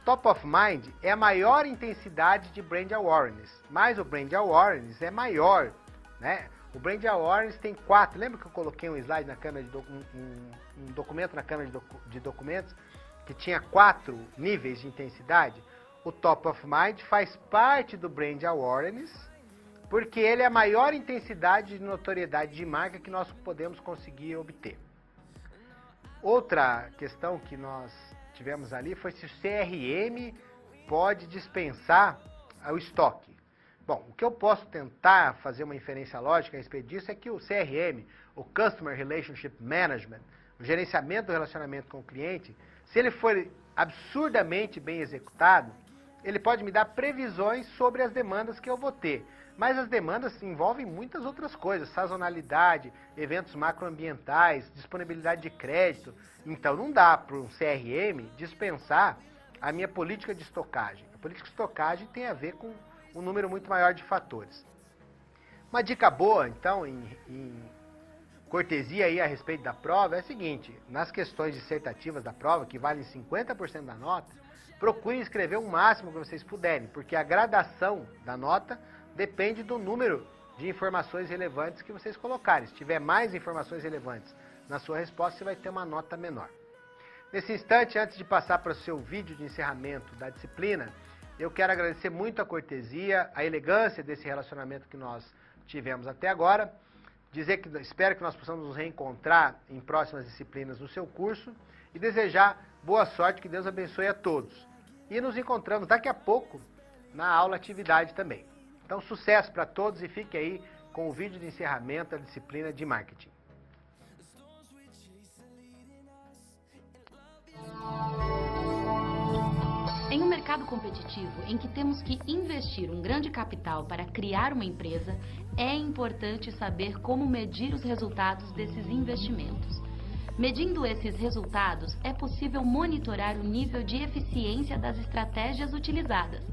Top of Mind é a maior intensidade de Brand Awareness, mas o Brand Awareness é maior, né? O Brand Awareness tem 4, lembra que eu coloquei um slide na câmera de um documento na câmera de documentos que tinha 4 níveis de intensidade? O Top of Mind faz parte do Brand Awareness, porque ele é a maior intensidade de notoriedade de marca que nós podemos conseguir obter. Outra questão que nós tivemos ali foi se o CRM pode dispensar o estoque. Bom, o que eu posso tentar fazer uma inferência lógica a respeito disso é que o CRM, o Customer Relationship Management, o gerenciamento do relacionamento com o cliente, se ele for absurdamente bem executado, ele pode me dar previsões sobre as demandas que eu vou ter. Mas as demandas envolvem muitas outras coisas, sazonalidade, eventos macroambientais, disponibilidade de crédito. Então não dá para um CRM dispensar a minha política de estocagem. A política de estocagem tem a ver com um número muito maior de fatores. Uma dica boa, então, em cortesia aí a respeito da prova é a seguinte: nas questões dissertativas da prova, que valem 50% da nota, procurem escrever o máximo que vocês puderem, porque a gradação da nota depende do número de informações relevantes que vocês colocarem. Se tiver mais informações relevantes na sua resposta, você vai ter uma nota menor. Nesse instante, antes de passar para o seu vídeo de encerramento da disciplina, eu quero agradecer muito a cortesia, a elegância desse relacionamento que nós tivemos até agora, dizer que espero que nós possamos nos reencontrar em próximas disciplinas do seu curso e desejar boa sorte, que Deus abençoe a todos. E nos encontramos daqui a pouco na aula atividade também. Então, sucesso para todos e fique aí com o vídeo de encerramento da disciplina de marketing. Em um mercado competitivo em que temos que investir um grande capital para criar uma empresa, é importante saber como medir os resultados desses investimentos. Medindo esses resultados, é possível monitorar o nível de eficiência das estratégias utilizadas.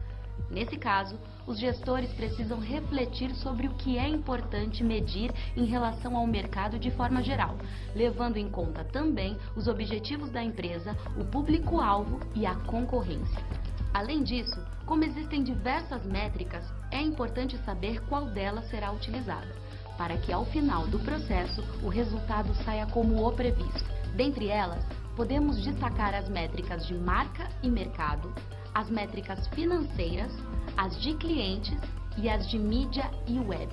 Nesse caso, os gestores precisam refletir sobre o que é importante medir em relação ao mercado de forma geral, levando em conta também os objetivos da empresa, o público-alvo e a concorrência. Além disso, como existem diversas métricas, é importante saber qual delas será utilizada, para que ao final do processo o resultado saia como o previsto. Dentre elas, podemos destacar as métricas de marca e mercado, as métricas financeiras, as de clientes e as de mídia e web.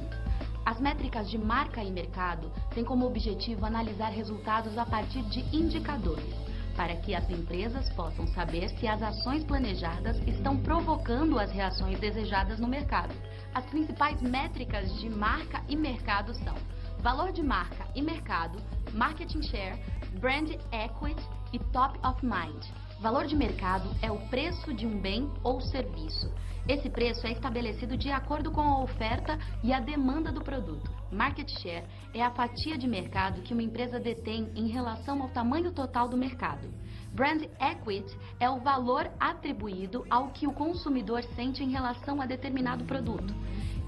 As métricas de marca e mercado têm como objetivo analisar resultados a partir de indicadores, para que as empresas possam saber se as ações planejadas estão provocando as reações desejadas no mercado. As principais métricas de marca e mercado são valor de marca e mercado, marketing share, brand equity e top of mind. Valor de mercado é o preço de um bem ou serviço. Esse preço é estabelecido de acordo com a oferta e a demanda do produto. Market share é a fatia de mercado que uma empresa detém em relação ao tamanho total do mercado. Brand equity é o valor atribuído ao que o consumidor sente em relação a determinado produto.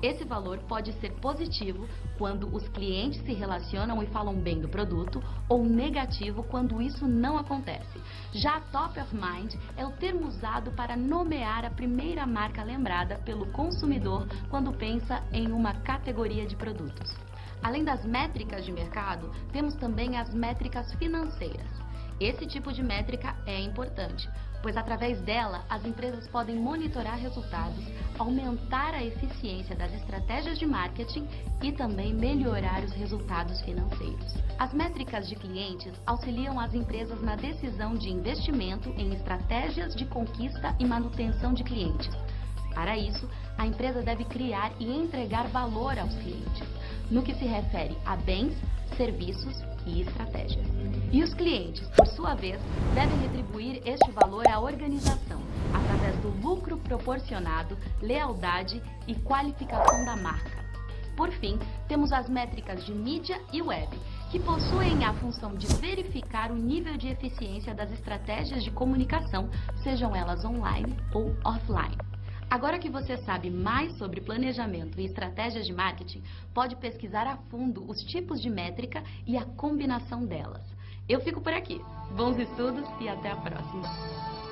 Esse valor pode ser positivo quando os clientes se relacionam e falam bem do produto, ou negativo quando isso não acontece. Já top of mind é o termo usado para nomear a primeira marca lembrada pelo consumidor quando pensa em uma categoria de produtos. Além das métricas de mercado, temos também as métricas financeiras. Esse tipo de métrica é importante, pois através dela as empresas podem monitorar resultados, aumentar a eficiência das estratégias de marketing e também melhorar os resultados financeiros. As métricas de clientes auxiliam as empresas na decisão de investimento em estratégias de conquista e manutenção de clientes. Para isso, a empresa deve criar e entregar valor aos clientes, no que se refere a bens, serviços e estratégias. E os clientes, por sua vez, devem retribuir este valor à organização, através do lucro proporcionado, lealdade e qualificação da marca. Por fim, temos as métricas de mídia e web, que possuem a função de verificar o nível de eficiência das estratégias de comunicação, sejam elas online ou offline. Agora que você sabe mais sobre planejamento e estratégias de marketing, pode pesquisar a fundo os tipos de métrica e a combinação delas. Eu fico por aqui. Bons estudos e até a próxima!